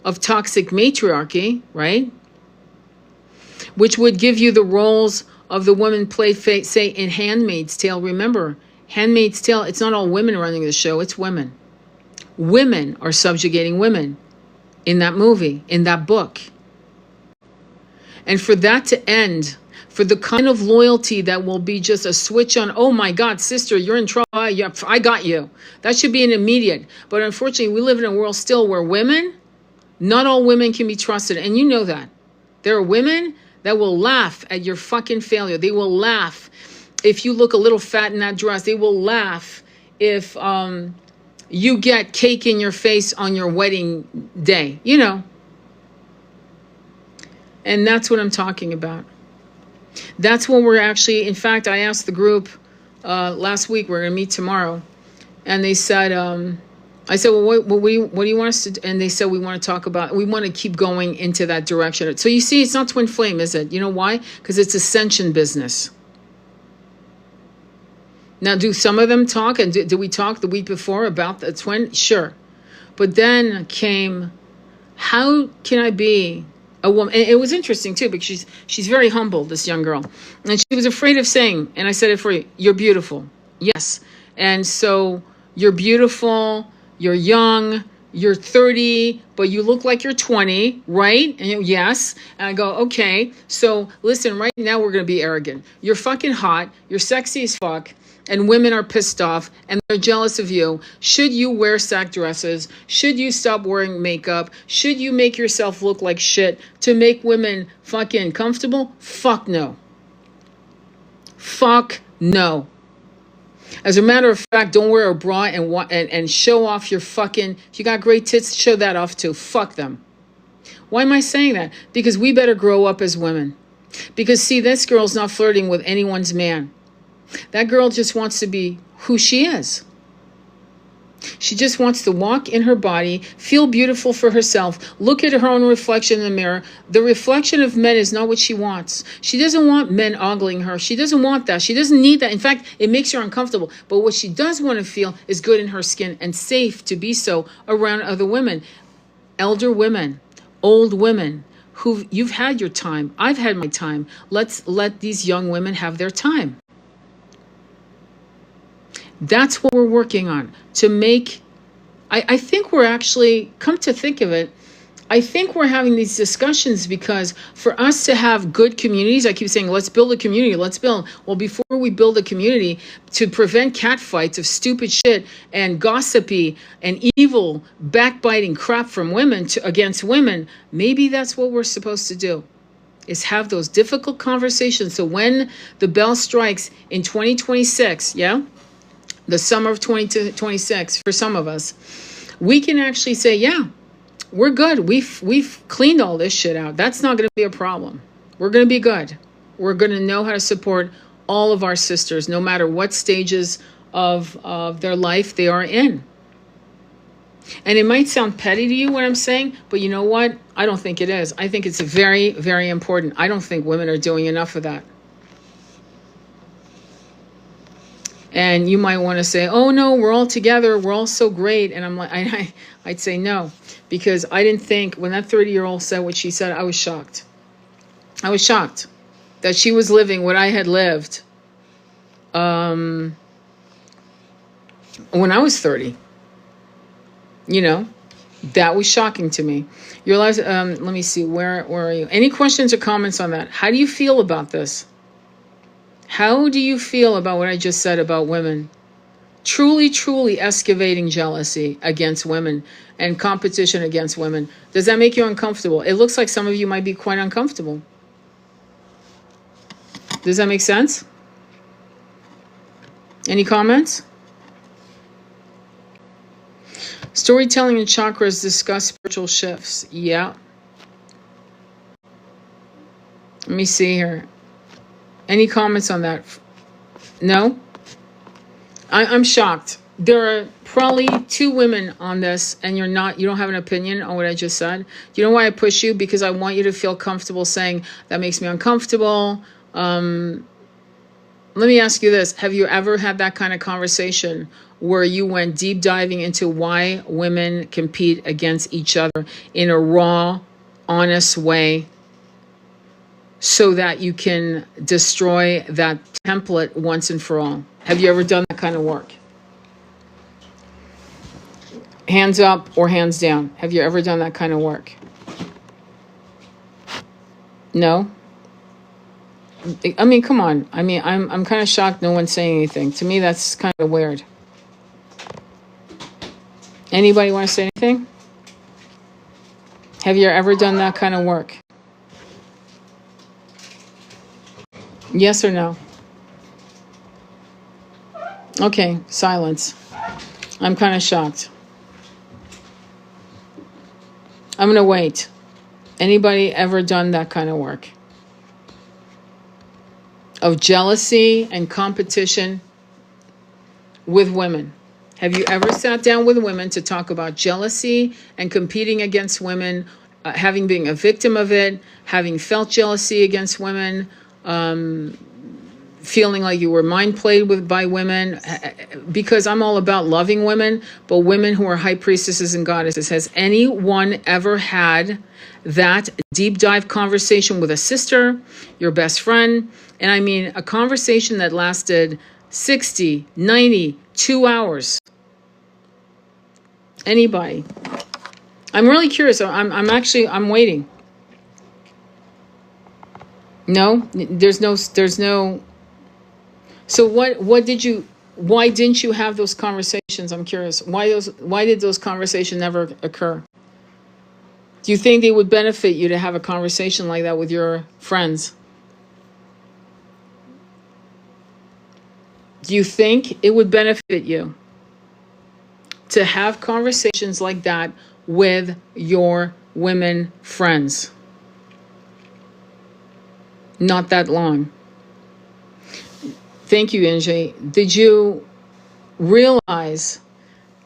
of toxic matriarchy, right? Which would give you the roles of the woman played, say, in Handmaid's Tale. Remember, Handmaid's Tale, it's not all women running the show, it's women. Women are subjugating women in that movie, in that book. And for that to end, for the kind of loyalty that will be just a switch on, oh my God, sister, you're in trouble, I got you. That should be an immediate. But unfortunately, we live in a world still where women, not all women can be trusted. And you know that. There are women that will laugh at your fucking failure. They will laugh if you look a little fat in that dress. They will laugh if you get cake in your face on your wedding day, you know. And that's what I'm talking about. That's what we're actually, in fact, I asked the group last week, we're going to meet tomorrow. And they said, I said, well, what do you want us to do? And they said, we want to talk about, we want to keep going into that direction. So you see, it's not twin flame, is it? You know why? Because it's ascension business. Now, do some of them talk? And did we talk the week before about the twin? Sure. But then came, how can I be a woman? And it was interesting too, because she's very humble, this young girl. And she was afraid of saying, and I said it for you, you're beautiful. Yes. And so you're beautiful, you're young, you're 30, but you look like you're 20, right? And yes. And I go, okay. So listen, right now we're going to be arrogant. You're fucking hot. You're sexy as fuck. And women are pissed off and they're jealous of you. Should you wear sack dresses? Should you stop wearing makeup? Should you make yourself look like shit to make women fucking comfortable? Fuck no. Fuck no. As a matter of fact, don't wear a bra and show off your fucking, if you got great tits, show that off too. Fuck them. Why am I saying that? Because we better grow up as women. Because see, this girl's not flirting with anyone's man. That girl just wants to be who she is. She just wants to walk in her body, feel beautiful for herself, look at her own reflection in the mirror. The reflection of men is not what she wants. She doesn't want men ogling her. She doesn't want that. She doesn't need that. In fact, it makes her uncomfortable. But what she does want to feel is good in her skin and safe to be so around other women. Elder women, old women, you've had your time. I've had my time. Let's let these young women have their time. That's what we're working on to make, I think we're actually, come to think of it, I think we're having these discussions because for us to have good communities, I keep saying, let's build a community, let's build. Well, before we build a community, to prevent catfights of stupid shit and gossipy and evil backbiting crap from women against women, maybe that's what we're supposed to do. Is have those difficult conversations. So when the bell strikes in 2026, yeah? The summer of 2026, for some of us, we can actually say, yeah, we're good. We've cleaned all this shit out. That's not going to be a problem. We're going to be good. We're going to know how to support all of our sisters, no matter what stages of their life they are in. And it might sound petty to you what I'm saying, but you know what? I don't think it is. I think it's very, very important. I don't think women are doing enough of that. And you might want to say, oh no, we're all together, we're all so great. And I'm like, I'd say no, because I didn't think, when that 30-year-old said what she said, I was shocked. I was shocked that she was living what I had lived when I was 30. You know, that was shocking to me. Your lives, let me see, where are you? Any questions or comments on that? How do you feel about this? How do you feel about what I just said about women? Truly, truly excavating jealousy against women and competition against women. Does that make you uncomfortable? It looks like some of you might be quite uncomfortable. Does that make sense? Any comments? Storytelling and chakras discuss spiritual shifts. Yeah. Let me see here. Any comments on that? No? I'm shocked. There are probably 2 women on this, and you don't have an opinion on what I just said. You know why I push you? Because I want you to feel comfortable saying, that makes me uncomfortable. Let me ask you this. Have you ever had that kind of conversation where you went deep diving into why women compete against each other in a raw, honest way, so that you can destroy that template once and for all? Have you ever done that kind of work? Hands up or hands down. Have you ever done that kind of work? No? I mean, come on. I mean, I'm kind of shocked no one's saying anything. To me, that's kind of weird. Anybody want to say anything? Have you ever done that kind of work? Yes or no? Okay, silence. I'm kind of shocked. I'm going to wait. Anybody ever done that kind of work? Of jealousy and competition with women? Have you ever sat down with women to talk about jealousy and competing against women, having been a victim of it, having felt jealousy against women, feeling like you were mind played with by women? Because I'm all about loving women, but women who are high priestesses and goddesses. Has anyone ever had that deep dive conversation with a sister, your best friend? And I mean, a conversation that lasted 60, 90, 2 hours. Anybody? I'm really curious. I'm waiting. No, there's no. So why didn't you have those conversations? I'm curious. Why did those conversations never occur? Do you think they would benefit you to have a conversation like that with your friends? Do you think it would benefit you to have conversations like that with your women friends? Not that long. Thank you, Angie. Did you realize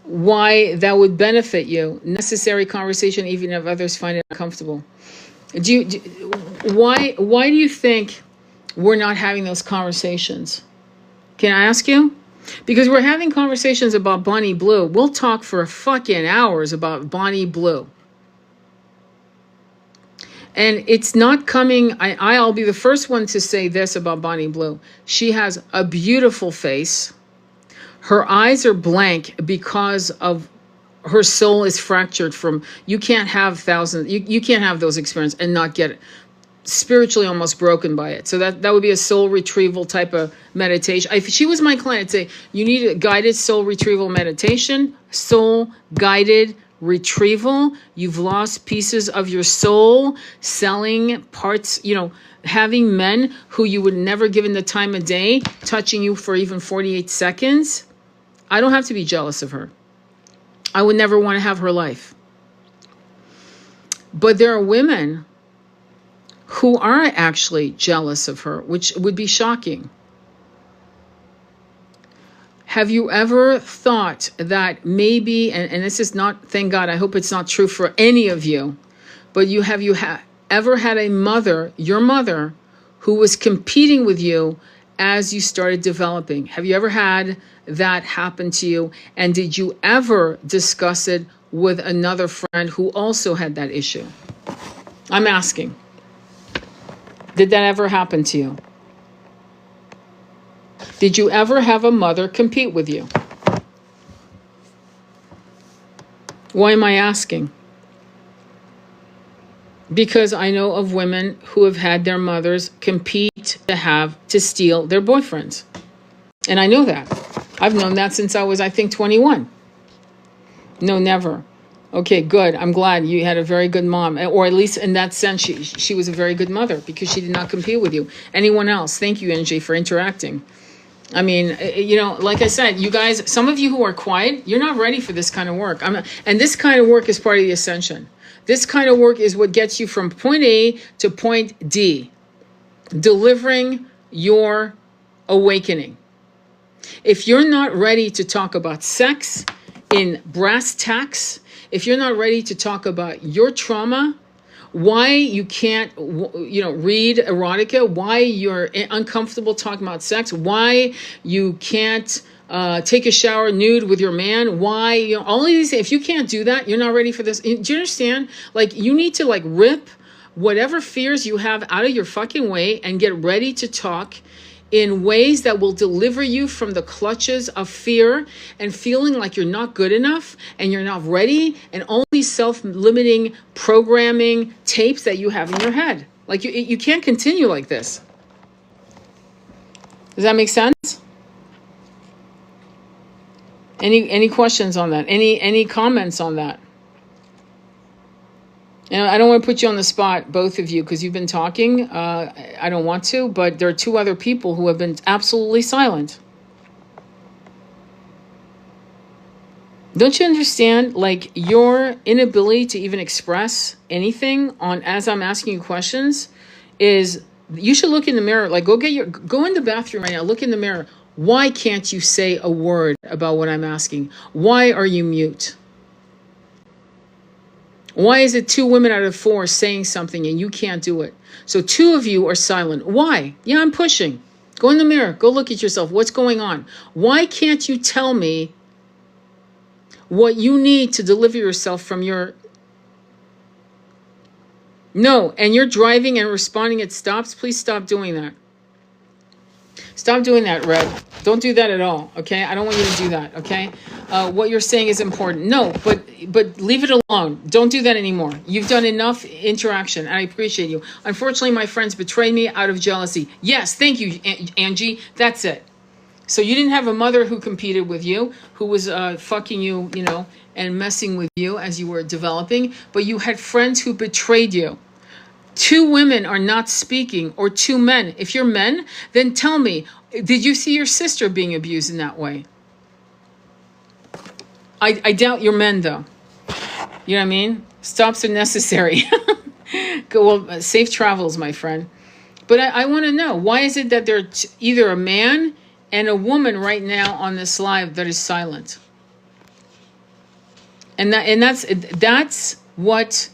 why that would benefit you? Necessary conversation, even if others find it uncomfortable. Why do you think we're not having those conversations? Can I ask you? Because we're having conversations about Bonnie Blue. We'll talk for fucking hours about Bonnie Blue. And it's not coming. I'll be the first one to say this about Bonnie Blue. She has a beautiful face. Her eyes are blank because of her soul is fractured from, you can't have thousands, you can't have those experiences and not get spiritually almost broken by it. So that would be a soul retrieval type of meditation. If she was my client, I'd say, you need a guided soul retrieval meditation, soul guided retrieval. You've lost pieces of your soul, selling parts, having men who you would never give in the time of day, touching you for even 48 seconds. I don't have to be jealous of her. I would never want to have her life. But there are women who are actually jealous of her, which would be shocking. Have you ever thought that maybe, and this is not, thank God, I hope it's not true for any of you, but have you ever had a mother, your mother, who was competing with you as you started developing? Have you ever had that happen to you? And did you ever discuss it with another friend who also had that issue? I'm asking. Did that ever happen to you? Did you ever have a mother compete with you? Why am I asking? Because I know of women who have had their mothers compete to steal their boyfriends. And I know that. I've known that since I was, I think, 21. No, never. Okay, good. I'm glad you had a very good mom, or at least in that sense, she was a very good mother because she did not compete with you. Anyone else? Thank you, Angie, for interacting. I mean, like I said, you guys, some of you who are quiet, you're not ready for this kind of work. And this kind of work is part of the ascension. This kind of work is what gets you from point A to point D, delivering your awakening. If you're not ready to talk about sex in brass tacks, if you're not ready to talk about your trauma, why you can't, read erotica, why you're uncomfortable talking about sex, why you can't take a shower nude with your man, why, all of these things, if you can't do that, you're not ready for this. Do you understand? Like, you need to rip whatever fears you have out of your fucking way and get ready to talk in ways that will deliver you from the clutches of fear and feeling like you're not good enough and you're not ready, and all these self-limiting programming tapes that you have in your head. Like, you can't continue like this. Does that make sense? Any questions on that? Any comments on that? And I don't want to put you on the spot, both of you, because you've been talking. I don't want to, but there are two other people who have been absolutely silent. Don't you understand, like, your inability to even express anything on as I'm asking you questions is, you should look in the mirror. Like, go in the bathroom right now, look in the mirror. Why can't you say a word about what I'm asking? Why are you mute? Why is it 2 women out of 4 saying something and you can't do it? So 2 of you are silent. Why? Yeah, I'm pushing. Go in the mirror. Go look at yourself. What's going on? Why can't you tell me what you need to deliver yourself from your... No, and you're driving and responding at stops. Please stop doing that. Stop doing that, Red. Don't do that at all, okay? I don't want you to do that, okay? What you're saying is important. No, but leave it alone. Don't do that anymore. You've done enough interaction, and I appreciate you. Unfortunately, my friends betrayed me out of jealousy. Yes, thank you, Angie. That's it. So you didn't have a mother who competed with you, who was fucking you, and messing with you as you were developing, but you had friends who betrayed you. 2 women are not speaking, or 2 men. If you're men, then tell me, did you see your sister being abused in that way? I doubt you're men, though. You know what I mean? Stops are necessary. Well, safe travels, my friend. But I want to know, why is it that there's either a man and a woman right now on this live that is silent? And that's what,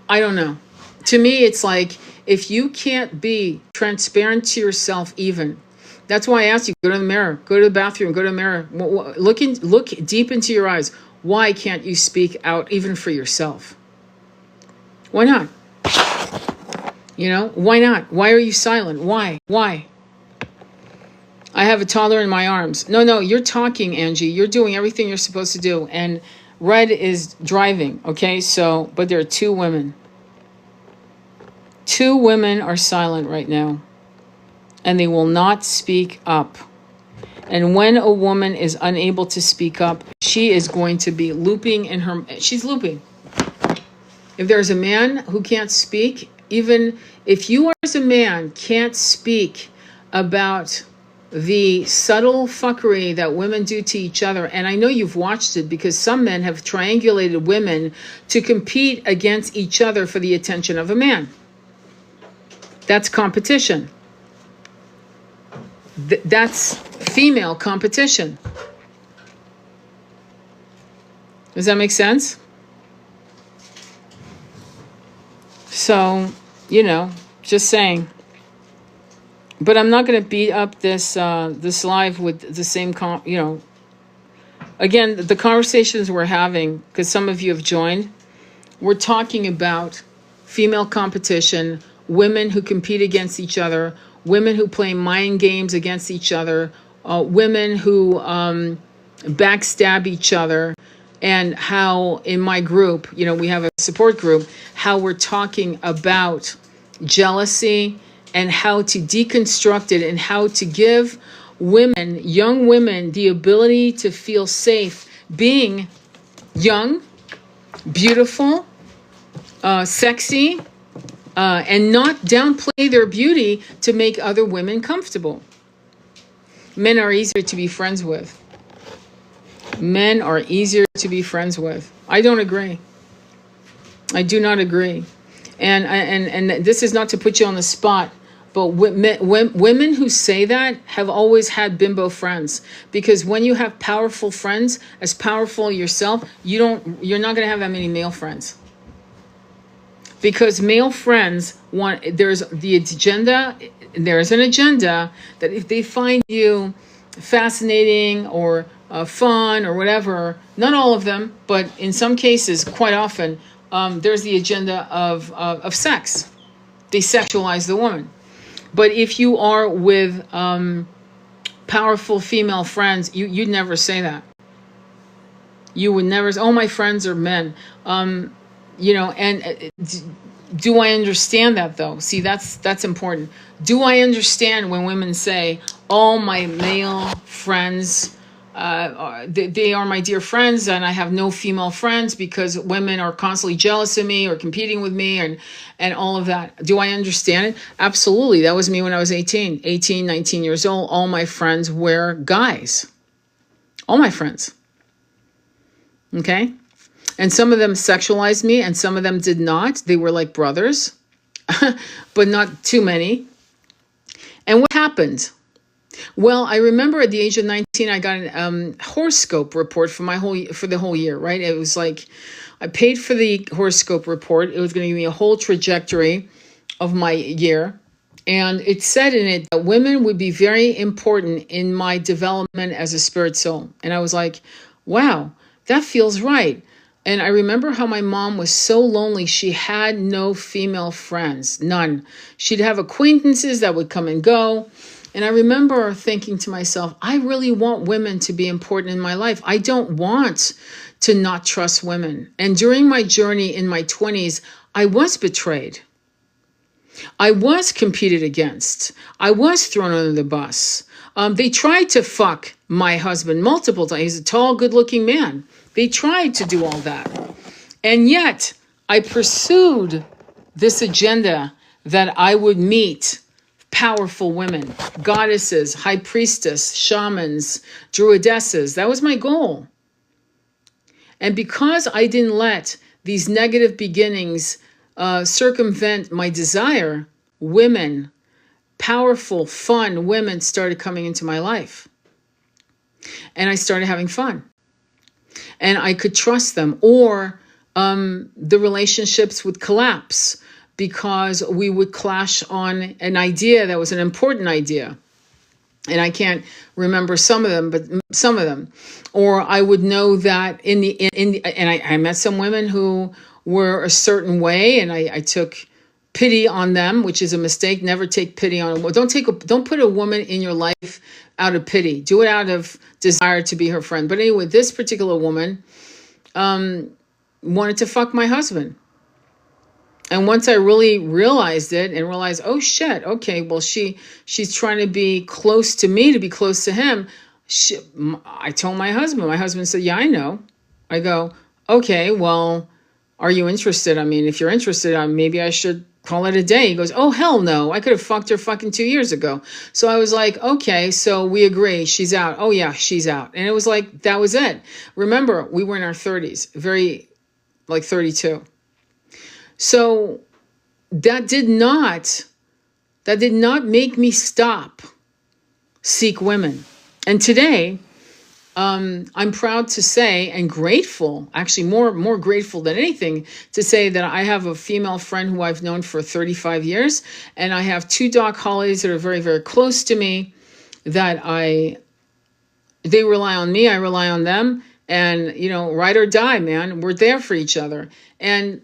I don't know. To me, it's like, if you can't be transparent to yourself even, that's why I asked you, go to the mirror, go to the bathroom, go to the mirror, look deep into your eyes. Why can't you speak out even for yourself? Why not? Why not? Why are you silent? Why? I have a toddler in my arms. No, you're talking, Angie. You're doing everything you're supposed to do. And Red is driving, okay? So, but there are 2 women. 2 women are silent right now. And they will not speak up. And when a woman is unable to speak up, she is going to be looping in her... She's looping. If there's a man who can't speak, even if you as a man can't speak about the subtle fuckery that women do to each other, and I know you've watched it because some men have triangulated women to compete against each other for the attention of a man. That's competition. That's female competition. Does that make sense? So, just saying. But I'm not going to beat up this live with the same, Again, the conversations we're having, because some of you have joined, we're talking about female competition, women who compete against each other, women who play mind games against each other, women who backstab each other, and how in my group, we have a support group, how we're talking about jealousy and how to deconstruct it and how to give women, young women, the ability to feel safe being young, beautiful, sexy, and not downplay their beauty to make other women comfortable. Men are easier to be friends with. Men are easier to be friends with. I don't agree. I do not agree. And this is not to put you on the spot, but women who say that have always had bimbo friends, because when you have powerful friends, as powerful yourself, you're not going to have that many male friends. Because male friends there's an agenda that if they find you fascinating or fun or whatever, not all of them, but in some cases, quite often, there's the agenda of sex. They sexualize the woman. But if you are with powerful female friends, you'd never say that. You would never say, oh, my friends are men. And Do I understand that though? See, that's important. Do I understand when women say, "All my male friends, they are my dear friends, and I have no female friends because women are constantly jealous of me or competing with me and all of that." Do I understand it? Absolutely. That was me when I was 19 years old. All my friends were guys. All my friends. Okay? And some of them sexualized me and some of them did not. They were like brothers, but not too many. And what happened? Well, I remember at the age of 19, I got a horoscope report for the whole year, right? It was like I paid for the horoscope report. It was going to give me a whole trajectory of my year. And it said in it that women would be very important in my development as a spirit soul. And I was like, wow, that feels right. And I remember how my mom was so lonely. She had no female friends, none. She'd have acquaintances that would come and go. And I remember thinking to myself, I really want women to be important in my life. I don't want to not trust women. And during my journey in my 20s, I was betrayed. I was competed against. I was thrown under the bus. They tried to fuck my husband multiple times. He's a tall, good-looking man. They tried to do all that. And yet, I pursued this agenda that I would meet powerful women, goddesses, high priestess, shamans, druidesses. That was my goal. And because I didn't let these negative beginnings circumvent my desire, women, powerful, fun women started coming into my life. And I started having fun. And I could trust them. Or the relationships would collapse because we would clash on an idea that was an important idea. And I can't remember some of them, but some of them. Or I would know that I met some women who were a certain way, and I took pity on them, which is a mistake. Never take pity on a woman. Don't put a woman in your life out of pity. Do it out of desire to be her friend. But anyway, this particular woman wanted to fuck my husband. And once I really realized it and realized, oh shit, okay, well she's trying to be close to me to be close to him. I told my husband said, yeah, I know. I go, okay, well, are you interested? I mean, if you're interested, maybe I should call it a day. He goes, oh, hell no. I could have fucked her fucking 2 years ago. So I was like, okay, so we agree. She's out. Oh yeah, she's out. And it was like, that was it. Remember, we were in our 30s, like 32. So that did not make me stop seek women. And today, I'm proud to say and grateful, actually more grateful than anything, to say that I have a female friend who I've known for 35 years. And I have 2 Doc Hollies that are very, very close to me that they rely on me, I rely on them. And, ride or die, man, we're there for each other. And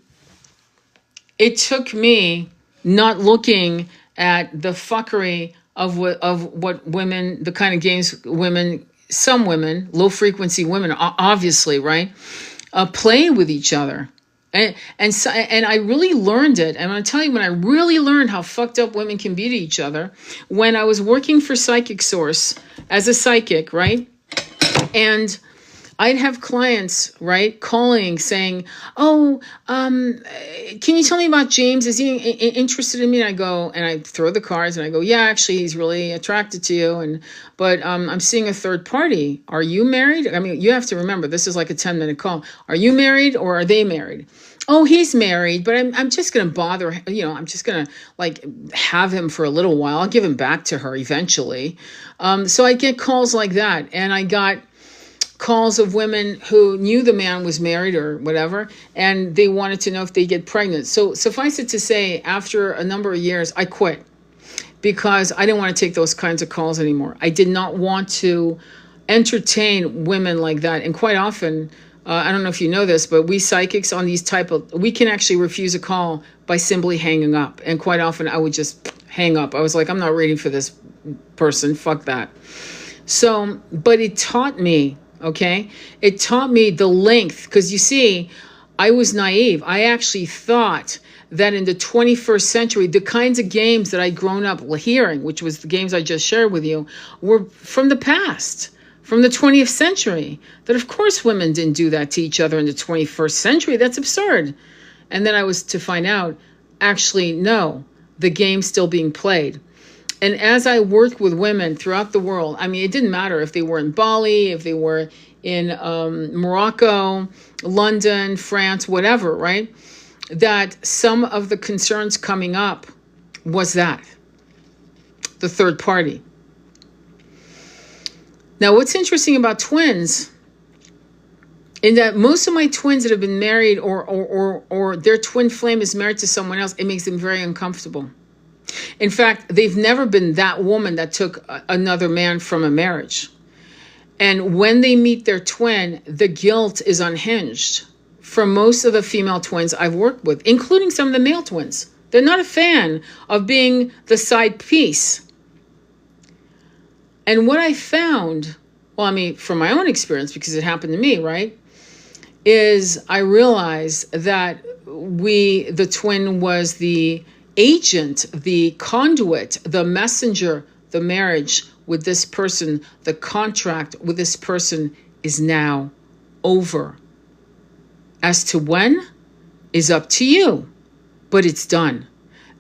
it took me not looking at the fuckery of what women, the kind of games some women, low frequency women, obviously, right, play with each other. And I really learned it. And I'm going to tell you, when I really learned how fucked up women can be to each other, when I was working for Psychic Source as a psychic, right? And I'd have clients, right, calling saying, oh, can you tell me about James? Is he interested in me? And I go, and I throw the cards and I go, yeah, actually, he's really attracted to you. But I'm seeing a third party. Are you married? I mean, you have to remember, this is like a 10-minute call. Are you married or are they married? Oh, he's married, but I'm just going to bother, I'm just going to have him for a little while. I'll give him back to her eventually. So I get calls like that. And I got calls of women who knew the man was married or whatever, and they wanted to know if they get pregnant. So suffice it to say, after a number of years, I quit because I didn't want to take those kinds of calls anymore. I did not want to entertain women like that. And quite often, I don't know if you know this, but we psychics on these we can actually refuse a call by simply hanging up. And quite often I would just hang up. I was like, I'm not ready for this person. Fuck that. But it taught me, okay? It taught me the length, because you see, I was naive. I actually thought that in the 21st century, the kinds of games that I'd grown up hearing, which was the games I just shared with you, were from the past, from the 20th century. That of course women didn't do that to each other in the 21st century. That's absurd. And then I was to find out, actually, no, the game's still being played. And as I worked with women throughout the world, I mean, it didn't matter if they were in Bali, if they were in Morocco, London, France, whatever, right? That some of the concerns coming up was that, the third party. Now, what's interesting about twins, in that most of my twins that have been married or their twin flame is married to someone else, it makes them very uncomfortable. In fact, they've never been that woman that took another man from a marriage. And when they meet their twin, the guilt is unhinged. For most of the female twins I've worked with, including some of the male twins, they're not a fan of being the side piece. And what I found, well, I mean, from my own experience, because it happened to me, right, is I realized that the twin was the agent, the conduit, the messenger, the marriage with this person, the contract with this person is now over. As to when is up to you, but it's done.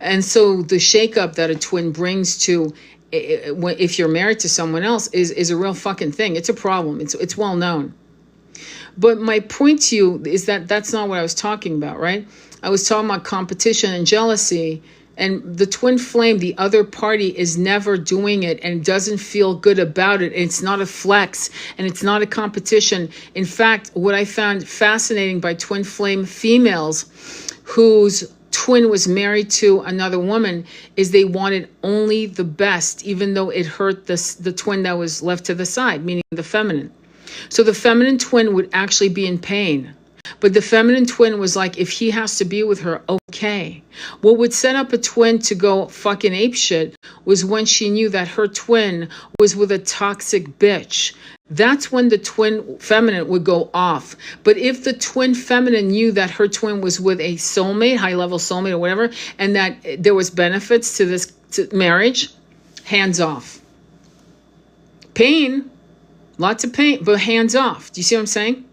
And so the shakeup that a twin brings to, if you're married to someone else, is a real fucking thing. It's a problem. It's well known. But my point to you is that that's not what I was talking about, right? I was talking about competition and jealousy. And the twin flame, the other party, is never doing it and doesn't feel good about it. It's not a flex and it's not a competition. In fact, what I found fascinating by twin flame females whose twin was married to another woman is they wanted only the best, even though it hurt the twin that was left to the side, meaning the feminine. So the feminine twin would actually be in pain. But the feminine twin was like, if he has to be with her, okay. What would set up a twin to go fucking apeshit was when she knew that her twin was with a toxic bitch. That's when the twin feminine would go off. But if the twin feminine knew that her twin was with a soulmate, high-level soulmate or whatever, and that there was benefits to this marriage, hands off. Pain, lots of pain, but hands off. Do you see what I'm saying?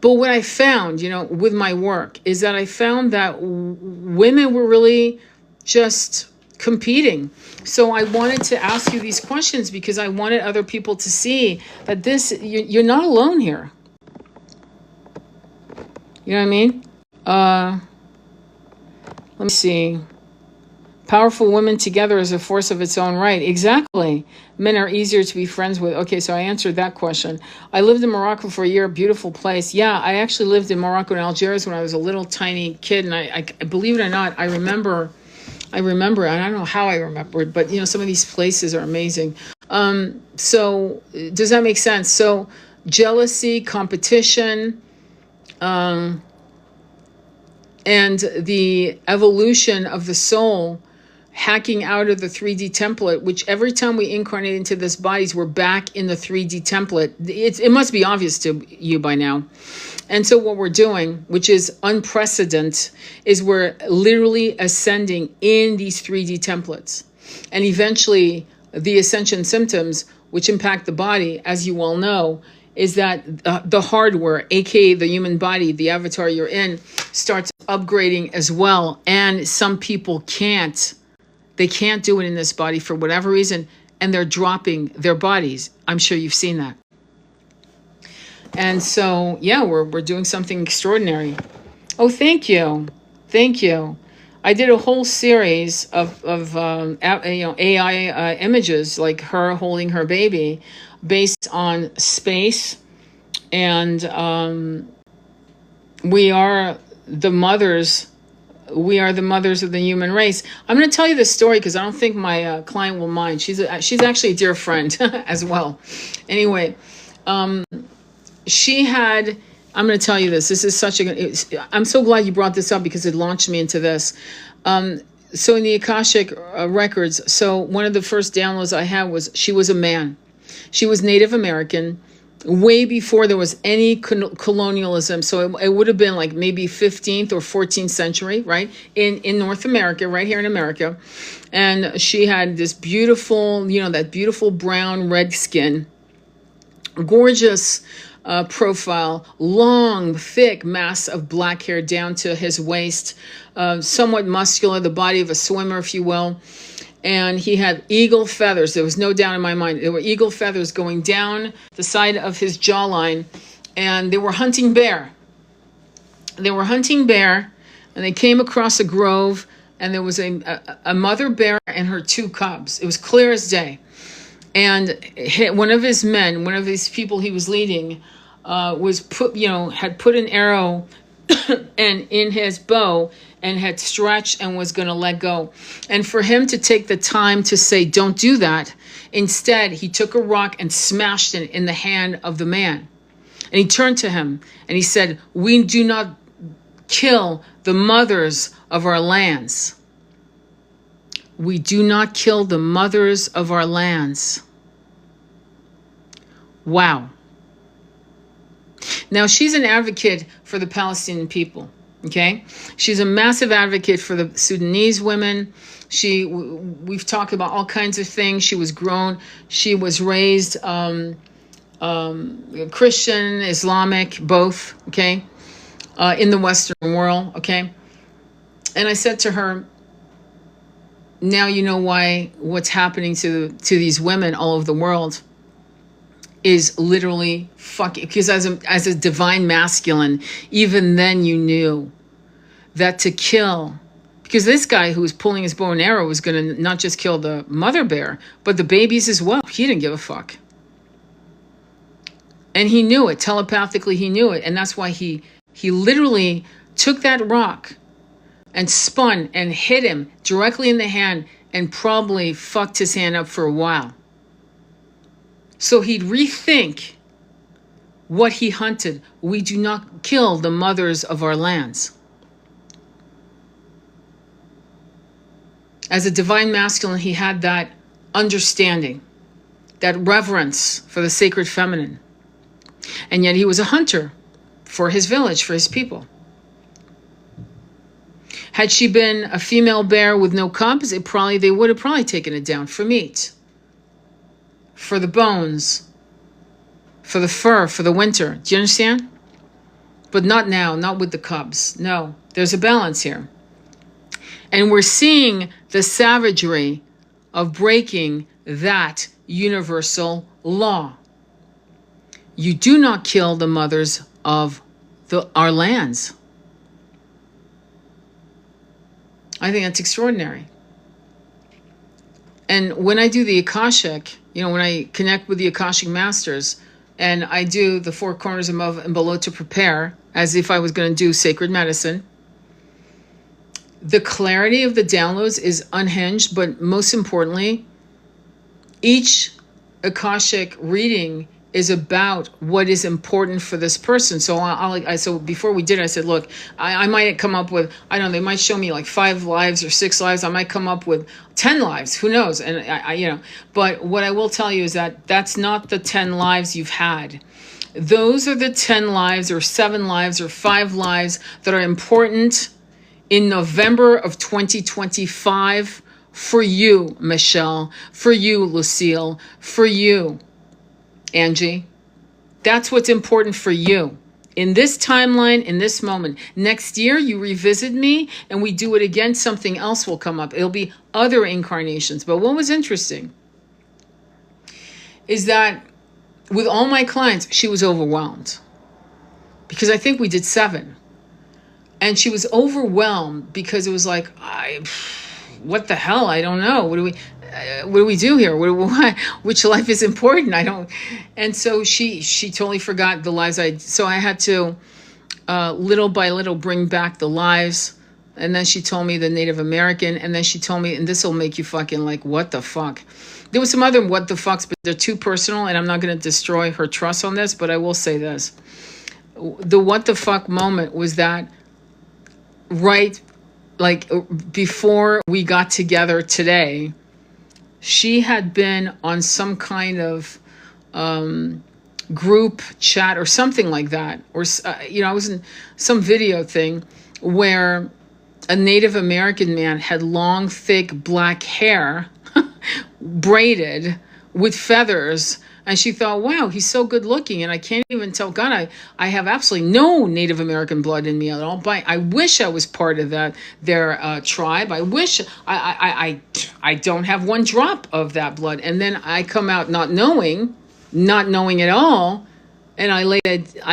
But what I found, with my work is that I found that women were really just competing. So I wanted to ask you these questions because I wanted other people to see that you're not alone here. You know what I mean? Let me see. Powerful women together as a force of its own right. Exactly. Men are easier to be friends with. Okay, so I answered that question. I lived in Morocco for a year, beautiful place. Yeah, I actually lived in Morocco and Algiers when I was a little tiny kid. And I believe it or not, I remember, and I don't know how I remember it, but some of these places are amazing. So does that make sense? So jealousy, competition, and the evolution of the soul hacking out of the 3D template, which every time we incarnate into this bodies, we're back in the 3D template. It must be obvious to you by now. And so what we're doing, which is unprecedented, is we're literally ascending in these 3D templates. And eventually the ascension symptoms, which impact the body, as you well know, is that the hardware, aka the human body, the avatar you're in, starts upgrading as well. And some people can't. They can't do it in this body for whatever reason, and they're dropping their bodies. I'm sure you've seen that. And so, yeah, we're doing something extraordinary. Oh, thank you. Thank you. I did a whole series of AI images, like her holding her baby, based on space. And we are the mothers of the human race. I'm going to tell you this story because I don't think my client will mind. She's actually a dear friend as well. Anyway, she had, I'm going to tell you this. This is I'm so glad you brought this up because it launched me into this. So in the Akashic records, so one of the first downloads I had was she was a man. She was Native American. way before there was any colonialism. So it would have been like maybe 15th or 14th century, right? In North America, right here in America. And she had this beautiful, you know, that beautiful brown red skin, gorgeous profile, long, thick mass of black hair down to his waist, somewhat muscular, the body of a swimmer, if you will. And he had eagle feathers. There was no doubt in my mind. There were eagle feathers going down the side of his jawline. And they were hunting bear. They were hunting bear, and they came across a grove, and there was a mother bear and her two cubs. It was clear as day. And one of his men, one of these people he was leading, had put an arrow and in his bow and had stretched and was going to let go. And for him to take the time to say, don't do that, instead, he took a rock and smashed it in the hand of the man. And he turned to him and he said, we do not kill the mothers of our lands. We do not kill the mothers of our lands. Wow. Now, she's an advocate for the Palestinian people, okay? She's a massive advocate for the Sudanese women. We've talked about all kinds of things. She was raised Christian, Islamic, both, okay, in the Western world, okay? And I said to her, now you know why what's happening to these women all over the world is literally fucking, because as a divine masculine, even then you knew that to kill, because this guy who was pulling his bow and arrow was going to not just kill the mother bear, but the babies as well. He didn't give a fuck. And he knew it, telepathically he knew it. And that's why he literally took that rock and spun and hit him directly in the hand and probably fucked his hand up for a while. So he'd rethink what he hunted. We do not kill the mothers of our lands. As a divine masculine, he had that understanding, that reverence for the sacred feminine. And yet he was a hunter for his village, for his people. Had she been a female bear with no cubs, they would have probably taken it down for meat, for the bones, for the fur, for the winter. Do you understand? But not now, not with the cubs. No, there's a balance here. And we're seeing the savagery of breaking that universal law. You do not kill the mothers of our lands. I think that's extraordinary. And when I do the Akashic, when I connect with the Akashic Masters, and I do the four corners above and below to prepare, as if I was going to do sacred medicine, the clarity of the downloads is unhinged, but most importantly, each Akashic reading is about what is important for this person. So so before we did, I said, look, I might come up with, I don't know, they might show me like 5 lives or 6 lives. I might come up with 10 lives. Who knows? And but what I will tell you is that that's not the 10 lives you've had. Those are the 10 lives or 7 lives or 5 lives that are important in November of 2025 for you, Michelle, for you, Lucille, for you, Angie. That's what's important for you. In this timeline, in this moment. Next year, you revisit me and we do it again, something else will come up. It'll be other incarnations. But what was interesting is that with all my clients, she was overwhelmed. Because I think we did 7. And she was overwhelmed because it was like, what the hell? I don't know. What do we do here? Which life is important? I don't. And so she totally forgot the lives so I had to little by little bring back the lives. And then she told me the Native American, and then she told me, and this will make you fucking like, what the fuck? There was some other what the fucks, but they're too personal, and I'm not going to destroy her trust on this, but I will say this. The what the fuck moment was that right, like before we got together today, she had been on some kind of group chat or something like that. Or, I was in some video thing where a Native American man had long, thick black hair, braided with feathers. And she thought, wow, he's so good looking. And I can't even tell God, I have absolutely no Native American blood in me at all. But I wish I was part of their tribe. I wish I don't have one drop of that blood. And then I come out not knowing at all. And I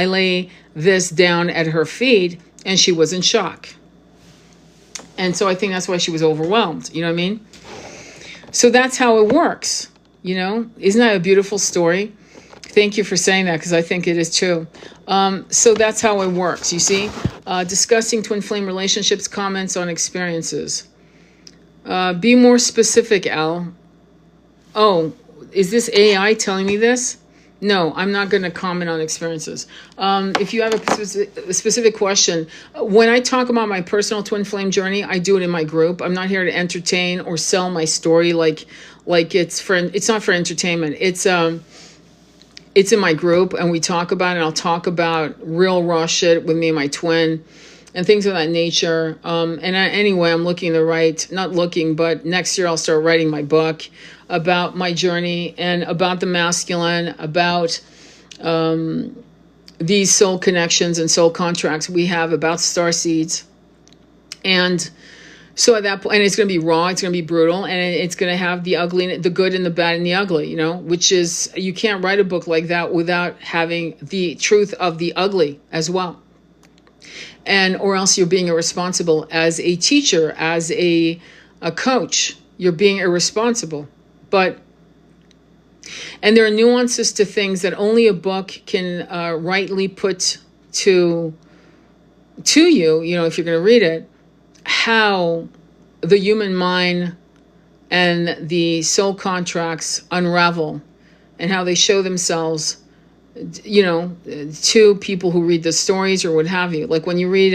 lay this down at her feet, and she was in shock. And so I think that's why she was overwhelmed. You know what I mean? So that's how it works. Isn't that a beautiful story? Thank you for saying that, because I think it is true. So that's how it works. You see, discussing twin flame relationships, comments on experiences. Be more specific, Al. Oh, is this AI telling me this? No, I'm not going to comment on experiences. If you have a specific question, when I talk about my personal twin flame journey, I do it in my group. I'm not here to entertain or sell my story like it's not for entertainment. It's in my group, and we talk about it. And I'll talk about real raw shit with me and my twin and things of that nature. Anyway, I'm but next year I'll start writing my book about my journey and about the masculine, about these soul connections and soul contracts we have, about star seeds. And so at that point, and it's going to be raw, it's going to be brutal, and it's going to have the ugly, the good and the bad and the ugly, which is, you can't write a book like that without having the truth of the ugly as well. Or else you're being irresponsible as a teacher, as a coach. You're being irresponsible. And there are nuances to things that only a book can rightly put to you, if you're going to read it, how the human mind and the soul contracts unravel and how they show themselves, to people who read the stories or what have you. Like when you read,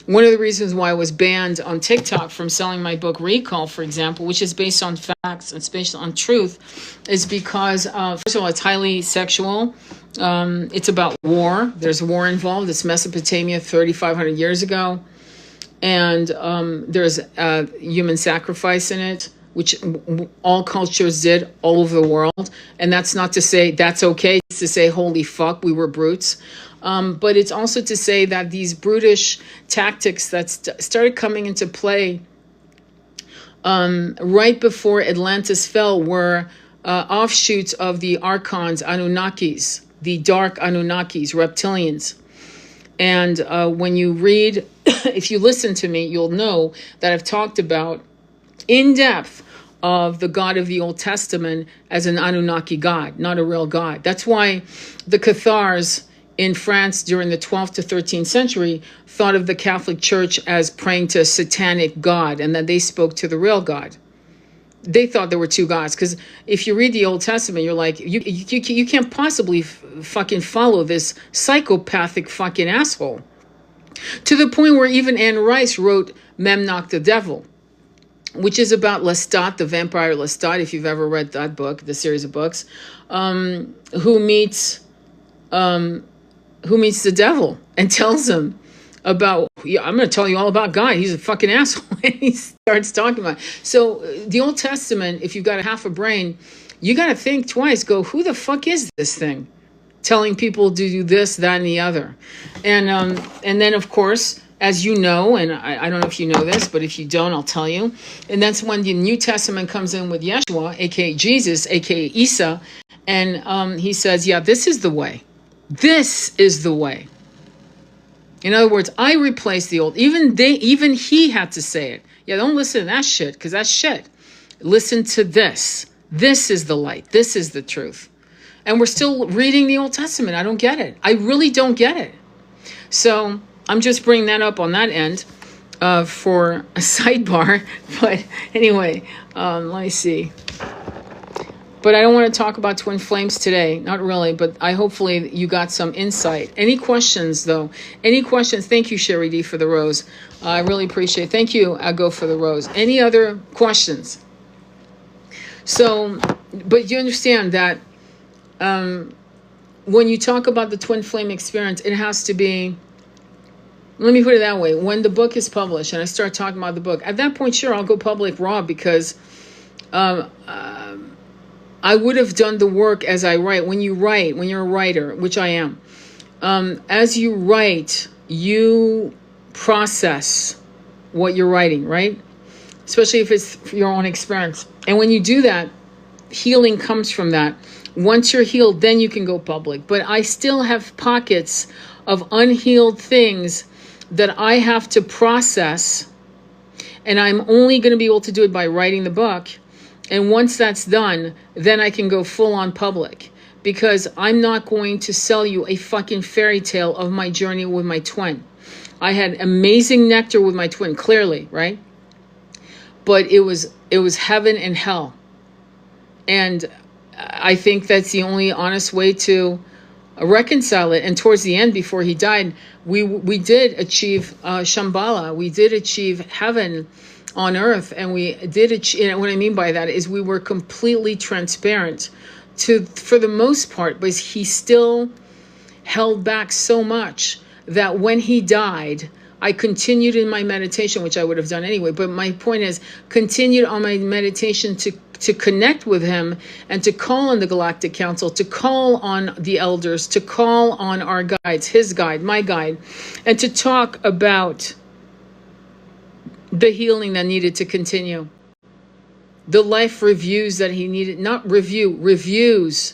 one of the reasons why I was banned on TikTok from selling my book Recall, for example, which is based on facts and based on truth, is because, first of all, it's highly sexual. It's about war. There's war involved. It's Mesopotamia 3,500 years ago. And there's human sacrifice in it, which all cultures did all over the world. And that's not to say that's okay. It's to say, holy fuck, we were brutes. But it's also to say that these brutish tactics that started coming into play right before Atlantis fell were offshoots of the Archons, Anunnakis, the dark Anunnakis, reptilians. And when you read, if you listen to me, you'll know that I've talked about in depth of the God of the Old Testament as an Anunnaki God, not a real God. That's why the Cathars in France during the 12th to 13th century thought of the Catholic Church as praying to a satanic God, and that they spoke to the real God. They thought there were two gods, because if you read the Old Testament, you're like, you can't possibly fucking follow this psychopathic fucking asshole. To the point where even Anne Rice wrote Memnoch the Devil, which is about Lestat, the vampire Lestat, if you've ever read that book, the series of books, who meets the devil and tells him about, I'm going to tell you all about God. He's a fucking asshole. And he starts talking about it. So the Old Testament, if you've got a half a brain, you got to think twice, go, who the fuck is this thing? Telling people to do this, that, and the other. And then, of course, as you know, and I don't know if you know this, but if you don't, I'll tell you. And that's when the New Testament comes in with Yeshua, a.k.a. Jesus, a.k.a. Isa. And he says, yeah, this is the way. This is the way. In other words, I replaced the old. Even he had to say it. Yeah, don't listen to that shit, because that's shit. Listen to this. This is the light. This is the truth. And we're still reading the Old Testament. I don't get it. I really don't get it. So I'm just bringing that up on that end for a sidebar. But anyway, let me see. But I don't want to talk about twin flames today. Not really, but hopefully you got some insight. Any questions, though? Any questions? Thank you, Sherry D, for the rose. I really appreciate it. Thank you, Ago, for the rose. Any other questions? So, but you understand that when you talk about the twin flame experience, it has to be, let me put it that way. When the book is published and I start talking about the book, at that point, sure, I'll go public raw, because I would have done the work as I write. When you're a writer, which I am, as you write, you process what you're writing, right? Especially if it's your own experience. And when you do that, healing comes from that. Once you're healed, then you can go public. But I still have pockets of unhealed things that I have to process. And I'm only going to be able to do it by writing the book. And once that's done, then I can go full on public. Because I'm not going to sell you a fucking fairy tale of my journey with my twin. I had amazing nectar with my twin, clearly, right? But it was heaven and hell. And I think that's the only honest way to reconcile it. And towards the end, before he died, we did achieve Shambhala. We did achieve heaven on earth. And we did achieve, what I mean by that is we were completely transparent for the most part, but he still held back so much that when he died, I continued in my meditation, which I would have done anyway. But my point is, continued on my meditation to connect with him and to call on the Galactic Council, to call on the elders, to call on our guides, his guide, my guide, and to talk about the healing that needed to continue. The life reviews that he needed, reviews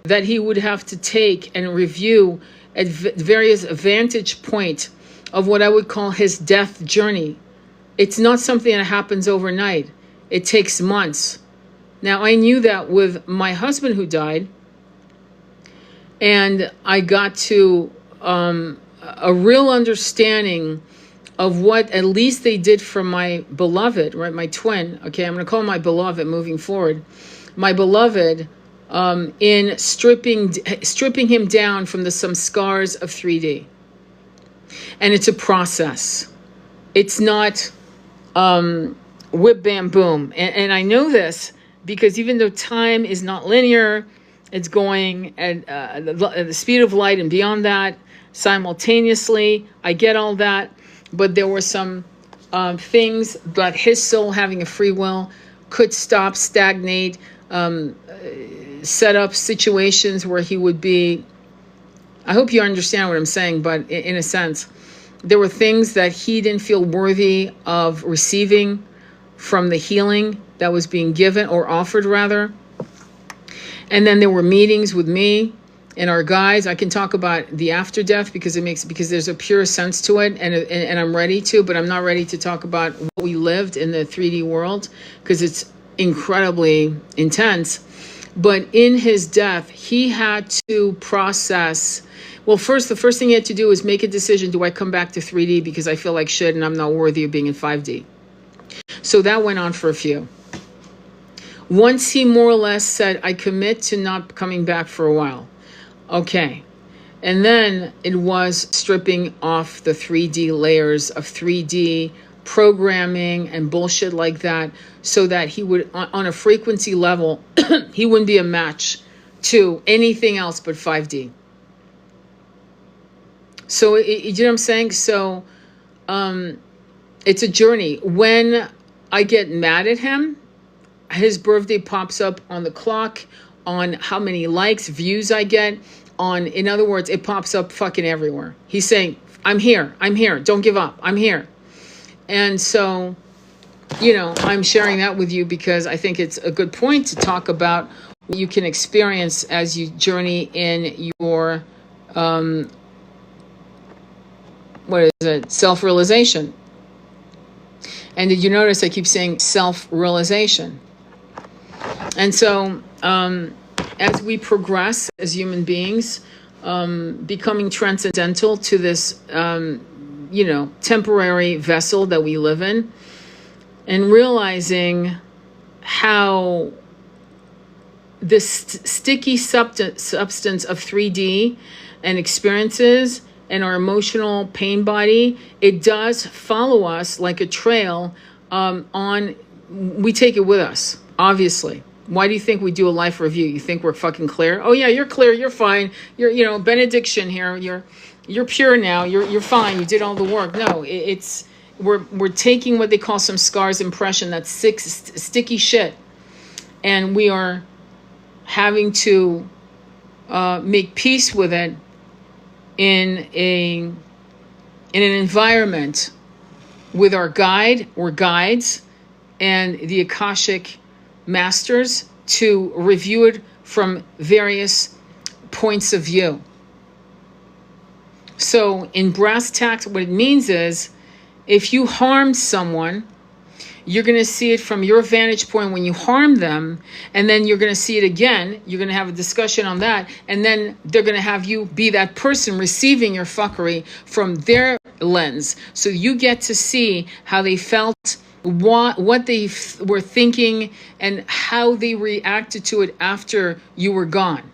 that he would have to take and review at various vantage points of what I would call his death journey. It's not something that happens overnight. It takes months. Now, I knew that with my husband who died, and I got to a real understanding of what at least they did for my beloved, right? My twin. Okay, I'm going to call him my beloved moving forward. My beloved, in stripping him down from some scars of 3D. And it's a process. It's not whip, bam, boom. And I know this because even though time is not linear, it's going at the speed of light and beyond that simultaneously. I get all that. But there were some things that his soul, having a free will, could stop, stagnate, set up situations where he would be. I hope you understand what I'm saying, but in a sense, there were things that he didn't feel worthy of receiving from the healing that was being given or offered, rather. And then there were meetings with me and our guides. I can talk about the after death because there's a pure sense to it, and I'm ready to, but I'm not ready to talk about what we lived in the 3D world because it's incredibly intense. But in his death, he had to process. Well, the first thing he had to do was make a decision. Do I come back to 3D because I feel like shit and I'm not worthy of being in 5D? So that went on for a few. Once he more or less said, I commit to not coming back for a while. Okay. And then it was stripping off the 3D layers of 3D programming and bullshit like that so that he would, on a frequency level, he wouldn't be a match to anything else but 5D. So, you know what I'm saying? So, it's a journey. When I get mad at him, his birthday pops up on the clock, on how many likes, views I get, in other words, it pops up fucking everywhere. He's saying, I'm here, don't give up, I'm here. And so, I'm sharing that with you because I think it's a good point to talk about what you can experience as you journey in your, self-realization. And did you notice I keep saying self-realization? And so, as we progress as human beings, becoming transcendental to this, temporary vessel that we live in, and realizing how this sticky substance of 3D and experiences and our emotional pain body, it does follow us like a trail we take it with us, obviously. Why do you think we do a life review? You think we're fucking clear? Oh yeah, you're clear, you're fine. You're, benediction here. You're pure now. You're fine. You did all the work. No, it's we're taking what they call some scars impression, that's sticky shit, and we are having to make peace with it in an environment with our guide or guides and the Akashic masters to review it from various points of view. So in brass tacks, what it means is, if you harmed someone, you're going to see it from your vantage point when you harm them, and then you're going to see it again. You're going to have a discussion on that, and then they're going to have you be that person receiving your fuckery from their lens. So you get to see how they felt, what they were thinking, and how they reacted to it after you were gone.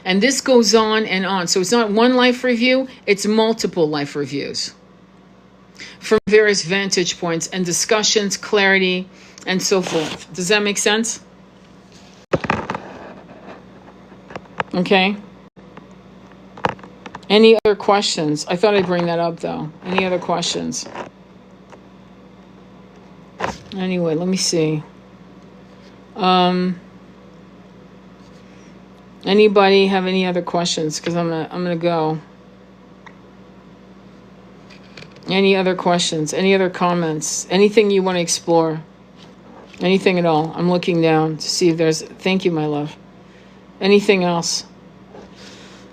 And this goes on and on. So it's not one life review, it's multiple life reviews from various vantage points and discussions, clarity, and so forth. Does that make sense? Okay. Any other questions? I thought I'd bring that up though. Any other questions? Anyway, let me see. Anybody have any other questions? Because I'm gonna go. Any other questions? Any other comments? Anything you want to explore? Anything at all? I'm looking down to see if there's... Thank you, my love. Anything else?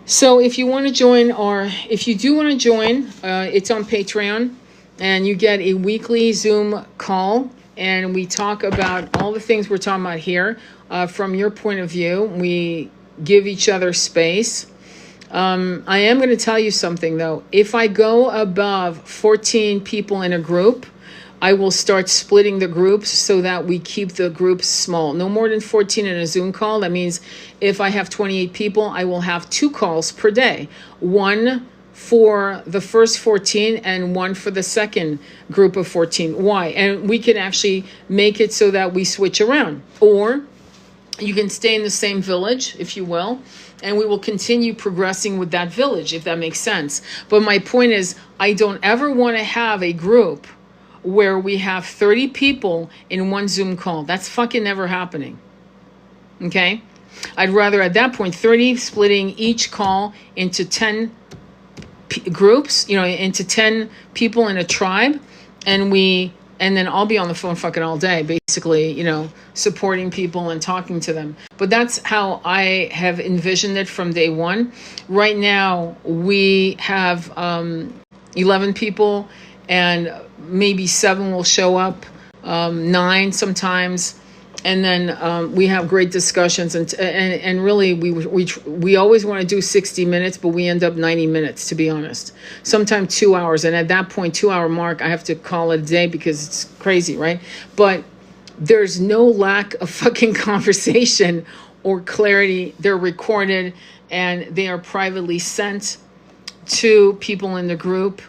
So if you want to join, or if you do want to join, it's on Patreon, and you get a weekly Zoom call, and we talk about all the things we're talking about here. From your point of view, we give each other space. I am going to tell you something though. If I go above 14 people in a group, I will start splitting the groups so that we keep the groups small. No more than 14 in a Zoom call. That means if I have 28 people, I will have 2 calls per day. One for the first 14 and one for the second group of 14. Why? And we can actually make it so that we switch around. Or you can stay in the same village, if you will, and we will continue progressing with that village, if that makes sense. But my point is, I don't ever want to have a group where we have 30 people in one Zoom call. That's fucking never happening. Okay? I'd rather at that point, 30 splitting each call into 10 groups, into 10 people in a tribe, and then I'll be on the phone fucking all day, basically, supporting people and talking to them. But that's how I have envisioned it from day one. Right now, we have 11 people, and maybe 7 will show up, 9 sometimes. And then we have great discussions, and really we always want to do 60 minutes, but we end up 90 minutes, to be honest. Sometimes 2 hours, and at that point, 2-hour mark, I have to call it a day because it's crazy, right? But there's no lack of fucking conversation or clarity. They're recorded, and they are privately sent to people in the group,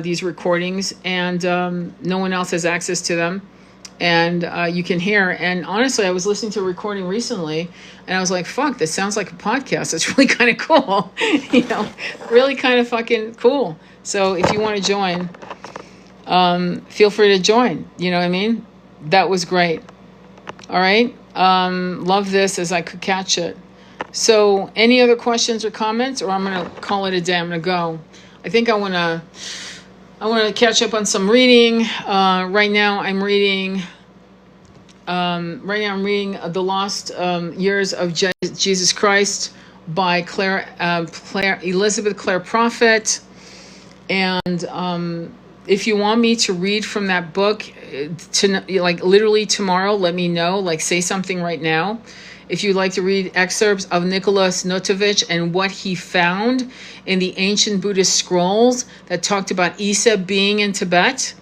these recordings, and no one else has access to them. And you can hear. And honestly, I was listening to a recording recently, and I was like, fuck, this sounds like a podcast. It's really kind of cool. Really kind of fucking cool. So if you want to join, feel free to join. You know what I mean? That was great. All right. Love this as I could catch it. So any other questions or comments, or I'm going to call it a day. I'm going to go. I think I want to catch up on some reading. Right now I'm reading The Lost Years of Jesus Christ by Elizabeth Clare Prophet. And if you want me to read from that book, literally tomorrow, let me know. Say something right now. If you'd like to read excerpts of Nicholas Notovich and what he found in the ancient Buddhist scrolls that talked about Isa being in Tibet,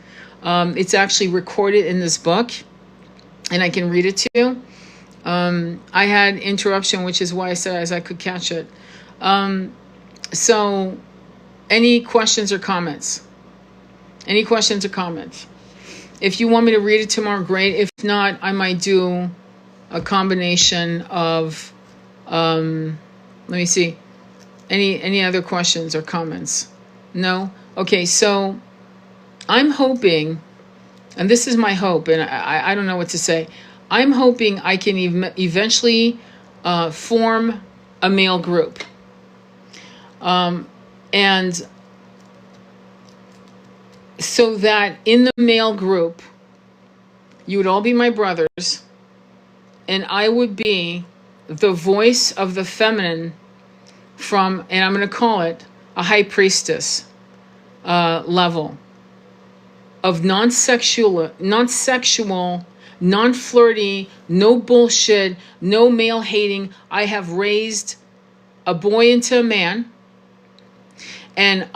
it's actually recorded in this book, and I can read it to you. I had interruption, which is why I said as I could catch it. So any questions or comments? Any questions or comments? If you want me to read it tomorrow, great. If not, I might do a combination of, let me see, any other questions or comments? No? Okay, so I'm hoping, and this is my hope, and I don't know what to say. I'm hoping I can eventually form a male group. And so that in the male group, you would all be my brothers, and I would be the voice of the feminine from, and I'm going to call it a high priestess level of non-sexual, non-flirty, no bullshit, no male hating. I have raised a boy into a man, and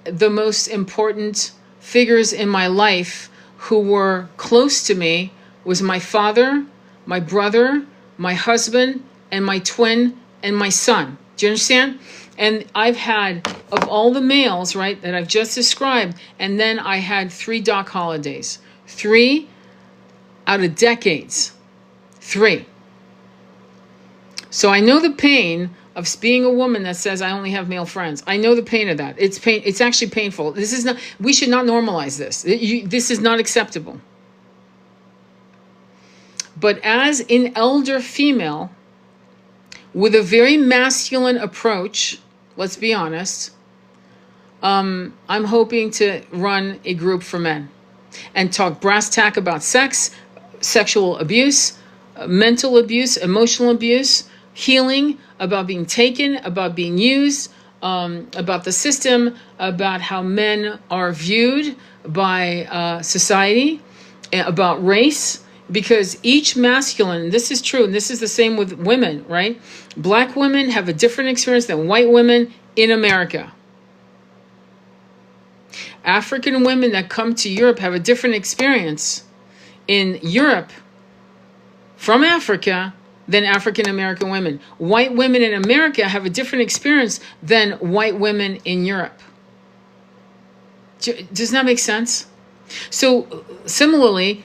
the most important figures in my life who were close to me was my father, my brother, my husband, and my twin, and my son. Do you understand? And I've had, of all the males, right, that I've just described, and then I had 3 Doc Hollidays. 3 out of decades. 3. So I know the pain of being a woman that says I only have male friends. I know the pain of that. It's actually painful. We should not normalize this. This is not acceptable. But as an elder female with a very masculine approach, let's be honest, I'm hoping to run a group for men and talk brass tack about sex, sexual abuse, mental abuse, emotional abuse, healing, about being taken, about being used, about the system, about how men are viewed by society, about race. Because each masculine, this is true, and this is the same with women, right? Black women have a different experience than white women in America. African women that come to Europe have a different experience in Europe from Africa than African American women. White women in America have a different experience than white women in Europe. Does that make sense? So similarly,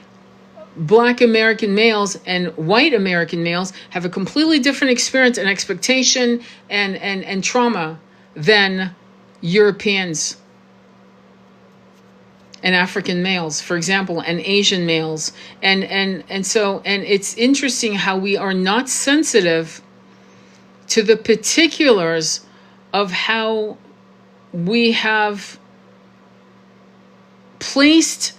Black American males and white American males have a completely different experience and expectation and trauma than Europeans and African males, for example, and Asian males. And so it's interesting how we are not sensitive to the particulars of how we have placed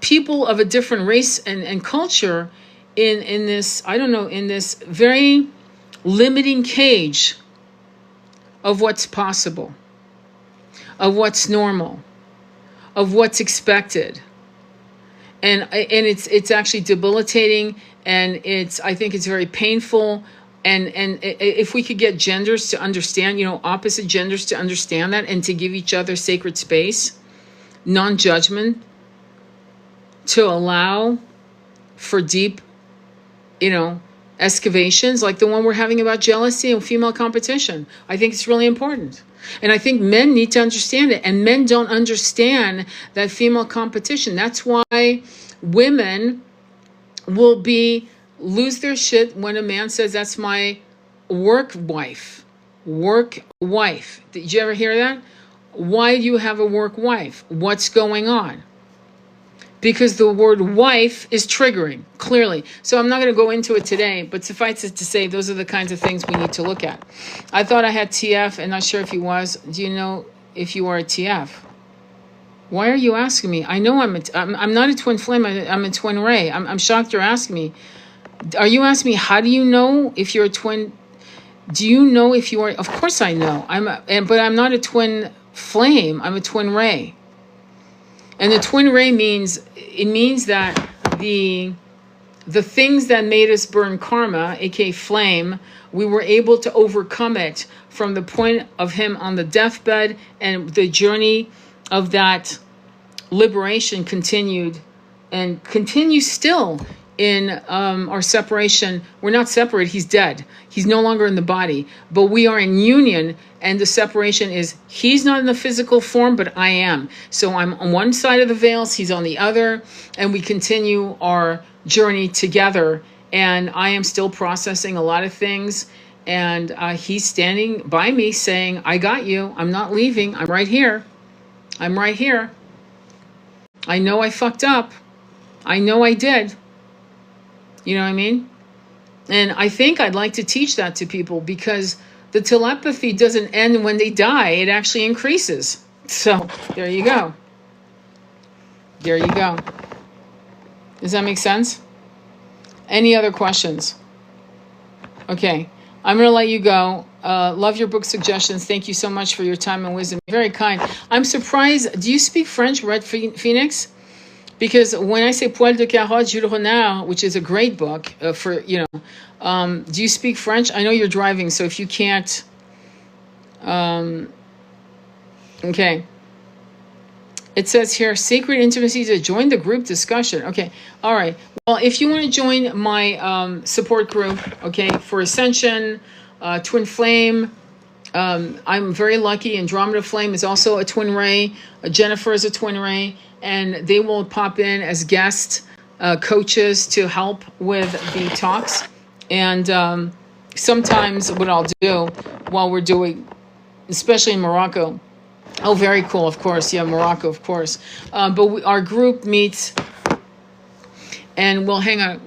people of a different race and culture in this, I don't know, in this very limiting cage of what's possible, of what's normal, of what's expected. And it's actually debilitating, and I think it's very painful. And if we could get genders to understand, opposite genders to understand that, and to give each other sacred space, non-judgment, to allow for deep, excavations like the one we're having about jealousy and female competition. I think it's really important. And I think men need to understand it. And men don't understand that female competition. That's why women will lose their shit when a man says, that's my work wife. Work wife. Did you ever hear that? Why do you have a work wife? What's going on? Because the word wife is triggering, clearly. So I'm not going to go into it today, but suffice it to say, those are the kinds of things we need to look at. I thought I had TF, and not sure if he was. Do you know if you are a TF? Why are you asking me? I know I'm not a twin flame, I'm a twin ray. I'm shocked you're asking me. Are you asking me, how do you know if you're a twin? Do you know if you are? Of course I know. But I'm not a twin flame, I'm a twin ray. And the twin ray means that the things that made us burn karma, aka flame, we were able to overcome it from the point of him on the deathbed, and the journey of that liberation continued and continues still in our separation. We're not separate, he's dead. He's no longer in the body, but we are in union, and the separation is, he's not in the physical form, but I am. So I'm on one side of the veils, he's on the other, and we continue our journey together and I am still processing a lot of things. And he's standing by me saying, I got you. I'm not leaving. I'm right here. I'm right here. I know I fucked up. I know I did. You know what I mean? And I think I'd like to teach that to people, because the telepathy doesn't end when they die. It actually increases. So there you go. There you go. Does that make sense? Any other questions? Okay. I'm going to let you go. Love your book suggestions. Thank you so much for your time and wisdom. Very kind. I'm surprised. Do you speak French, Red Phoenix? Because when I say Poil de Carotte, Jules Renard, which is a great book for, do you speak French? I know you're driving, so if you can't, okay. It says here, sacred intimacy to join the group discussion. Okay, all right. Well, if you want to join my support group, okay, for Ascension, Twin Flame, I'm very lucky. Andromeda Flame is also a twin ray. Jennifer is a twin ray. And they will pop in as guest coaches to help with the talks. And sometimes what I'll do while we're doing, especially in Morocco, oh, very cool, of course. Yeah, Morocco, of course. But our group meets, and we'll hang out.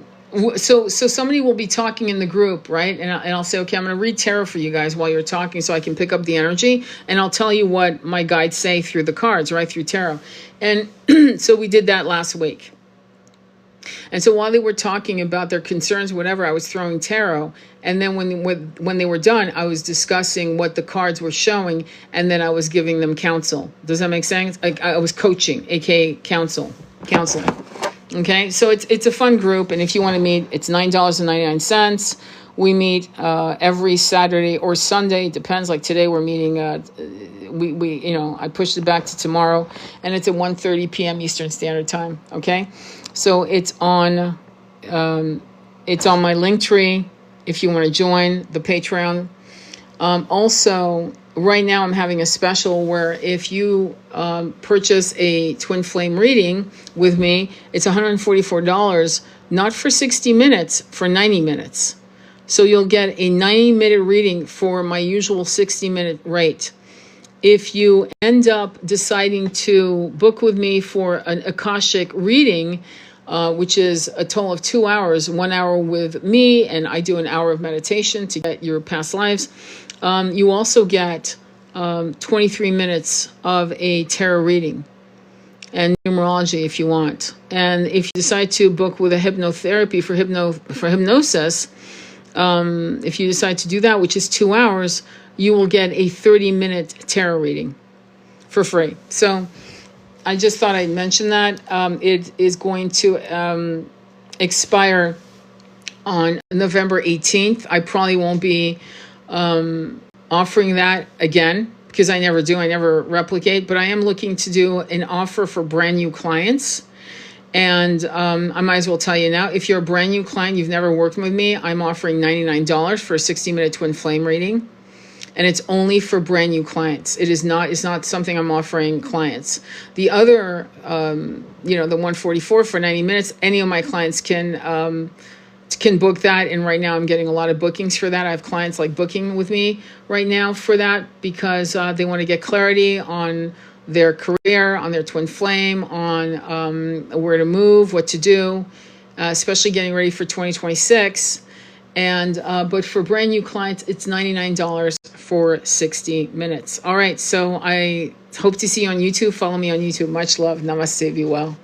So somebody will be talking in the group, right? And I'll say, okay, I'm going to read tarot for you guys while you're talking so I can pick up the energy. And I'll tell you what my guides say through the cards, right, through tarot. And so we did that last week. And so while they were talking about their concerns, whatever, I was throwing tarot. And then when they were done, I was discussing what the cards were showing. And then I was giving them counsel. Does that make sense? I was coaching, aka counseling. Okay, so it's a fun group, and if you want to meet, it's $9.99. We meet every Saturday or Sunday, depends. Like today, we're meeting. I pushed it back to tomorrow, and it's at 1:30 p.m. Eastern Standard Time. Okay, so it's on my link tree if you want to join the Patreon. Also, right now I'm having a special where if you purchase a twin flame reading with me, it's $144, not for 60 minutes, for 90 minutes. So you'll get a 90-minute reading for my usual 60-minute rate. If you end up deciding to book with me for an Akashic reading, which is a total of 2 hours, 1 hour with me, and I do an hour of meditation to get your past lives, you also get 23 minutes of a tarot reading and numerology if you want. And if you decide to book with a hypnotherapy for hypnosis, if you decide to do that, which is 2 hours, you will get a 30-minute tarot reading for free. So I just thought I'd mention that. It is going to expire on November 18th. I probably won't be offering that again, because I never replicate, but I am looking to do an offer for brand new clients. And I might as well tell you now, if you're a brand new client, you've never worked with me, I'm offering $99 for a 60-minute twin flame reading. And it's only for brand new clients. It's not something I'm offering clients. The other, the 144 for 90 minutes, any of my clients can book that. And right now I'm getting a lot of bookings for that. I have clients like booking with me right now for that because they want to get clarity on their career, on their twin flame, on where to move, what to do, especially getting ready for 2026. And but for brand new clients, it's $99 for 60 minutes. All right, so I hope to see you on YouTube. Follow me on YouTube. Much love. Namaste. Be well.